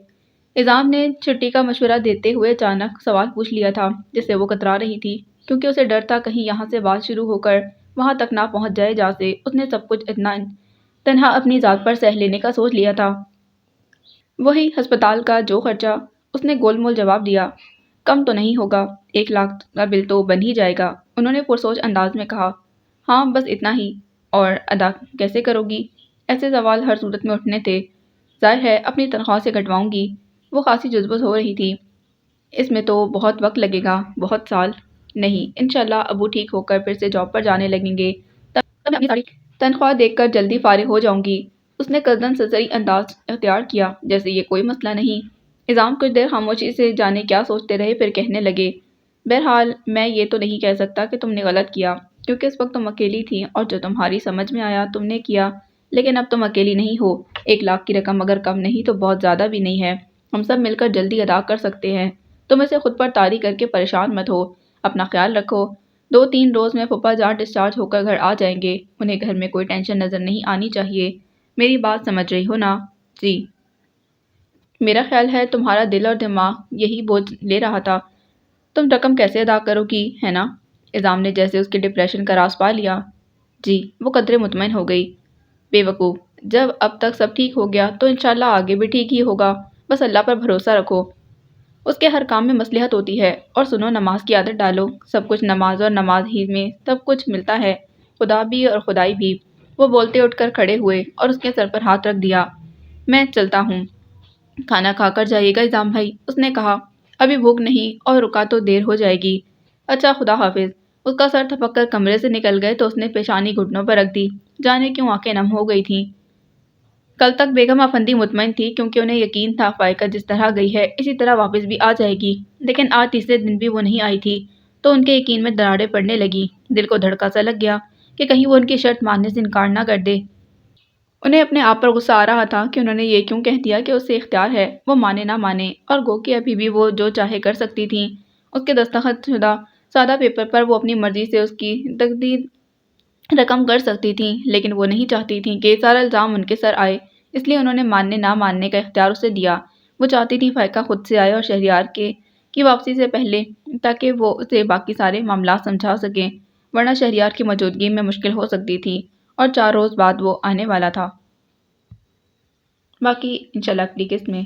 اعظام نے چھٹی کا مشورہ دیتے ہوئے اچانک سوال پوچھ لیا تھا جس سے وہ کترا رہی تھی، کیونکہ اسے ڈر تھا کہیں یہاں سے بات شروع ہو کر وہاں تک نہ پہنچ جائے جہاں سے اس نے سب کچھ اتنا تنہا اپنی ذات پر سہ لینے کا سوچ لیا تھا۔ وہی ہسپتال کا جو خرچہ، اس نے گول مول جواب دیا، کم تو نہیں ہوگا، 1 لاکھ کا بل تو بن ہی جائے گا، انہوں نے پرسوچ انداز میں کہا۔ ہاں بس اتنا ہی، اور ادا کیسے کرو گی؟ ایسے سوال ہر صورت میں اٹھنے تھے۔ ظاہر ہے اپنی تنخواہ سے کٹواؤں گی، وہ خاصی جذبت ہو رہی تھی۔ اس میں تو بہت وقت لگے گا، بہت سال۔ نہیں، انشاءاللہ ابو ٹھیک ہو کر پھر سے جاب پر جانے لگیں گے، تب میں اپنی ساری تنخواہ دیکھ کر جلدی فارغ ہو جاؤں گی۔ اس نے قصداً سرسری انداز اختیار کیا جیسے یہ کوئی مسئلہ نہیں۔ اعظام کچھ دیر خاموشی سے جانے کیا سوچتے رہے، پھر کہنے لگے، بہرحال میں یہ تو نہیں کہہ سکتا کہ تم نے غلط کیا، کیونکہ اس وقت تم اکیلی تھی اور جو تمہاری سمجھ میں آیا تم نے کیا، لیکن اب تم اکیلی نہیں ہو۔ 1 لاکھ کی رقم اگر کم نہیں تو بہت زیادہ بھی نہیں ہے، ہم سب مل کر جلدی ادا کر سکتے ہیں۔ تم اسے خود پر طاری کر کے پریشان مت ہو، اپنا خیال رکھو۔ 2-3 روز میں پھپھا جان ڈسچارج ہو کر گھر آ جائیں گے، انہیں گھر میں کوئی ٹینشن نظر نہیں آنی چاہیے۔ میری بات سمجھ رہی ہو نا؟ جی۔ میرا خیال ہے تمہارا دل اور دماغ یہی بوجھ لے رہا تھا، تم رقم کیسے ادا کرو گی، ہے نا؟ اعظام نے جیسے اس کے ڈپریشن کا راز پا لیا۔ جی، وہ قدرے مطمئن ہو گئی۔ بے وقوف، جب اب تک سب ٹھیک ہو گیا تو انشاءاللہ آگے بھی ٹھیک ہی ہوگا، بس اللہ پر بھروسہ رکھو، اس کے ہر کام میں مصلحت ہوتی ہے۔ اور سنو، نماز کی عادت ڈالو، سب کچھ نماز اور نماز ہی میں سب کچھ ملتا ہے، خدا بھی اور خدائی بھی۔ وہ بولتے اٹھ کر کھڑے ہوئے اور اس کے سر پر ہاتھ رکھ دیا۔ میں چلتا ہوں، کھانا کھا کر جائیے گا اعظام بھائی، اس نے کہا، ابھی بھوک نہیں اور رکا تو دیر ہو جائے گی۔ اچھا، خدا حافظ۔ اس کا سر تھپک کر کمرے سے نکل گئے تو اس نے پیشانی گھٹنوں پر رکھ دی، جانے کیوں آنکھیں نم ہو گئی تھیں۔ کل تک بیگم افندی مطمئن تھی کیونکہ انہیں یقین تھا فائقہ جس طرح گئی ہے اسی طرح واپس بھی آ جائے گی، لیکن آج تیسرے دن بھی وہ نہیں آئی تھی تو ان کے یقین میں دراڑیں پڑنے لگیں۔ دل کو دھڑکا سا لگ گیا کہ کہیں وہ ان کی شرط ماننے سے انکار نہ کر دے۔ انہیں اپنے آپ پر غصہ آ رہا تھا کہ انہوں نے یہ کیوں کہہ دیا کہ اسے اختیار ہے، وہ مانے نہ مانے، اور گو کہ ابھی بھی وہ جو چاہے کر سکتی تھیں۔ اس کے دستخط شدہ سادہ پیپر پر وہ اپنی مرضی سے اس کی تقدیر رقم کر سکتی تھیں، لیکن وہ نہیں چاہتی تھیں کہ سارا الزام ان کے سر آئے، اس لیے انہوں نے ماننے نہ ماننے کا اختیار اسے دیا۔ وہ چاہتی تھیں فائقہ خود سے آئے اور شہریار کی واپسی سے پہلے، تاکہ وہ اسے باقی سارے معاملات سمجھا سکیں، ورنہ شہریار کی موجودگی میں مشکل ہو سکتی تھی، اور 4 روز بعد وہ آنے والا تھا۔ باقی انشاءاللہ اگلی قسط میں۔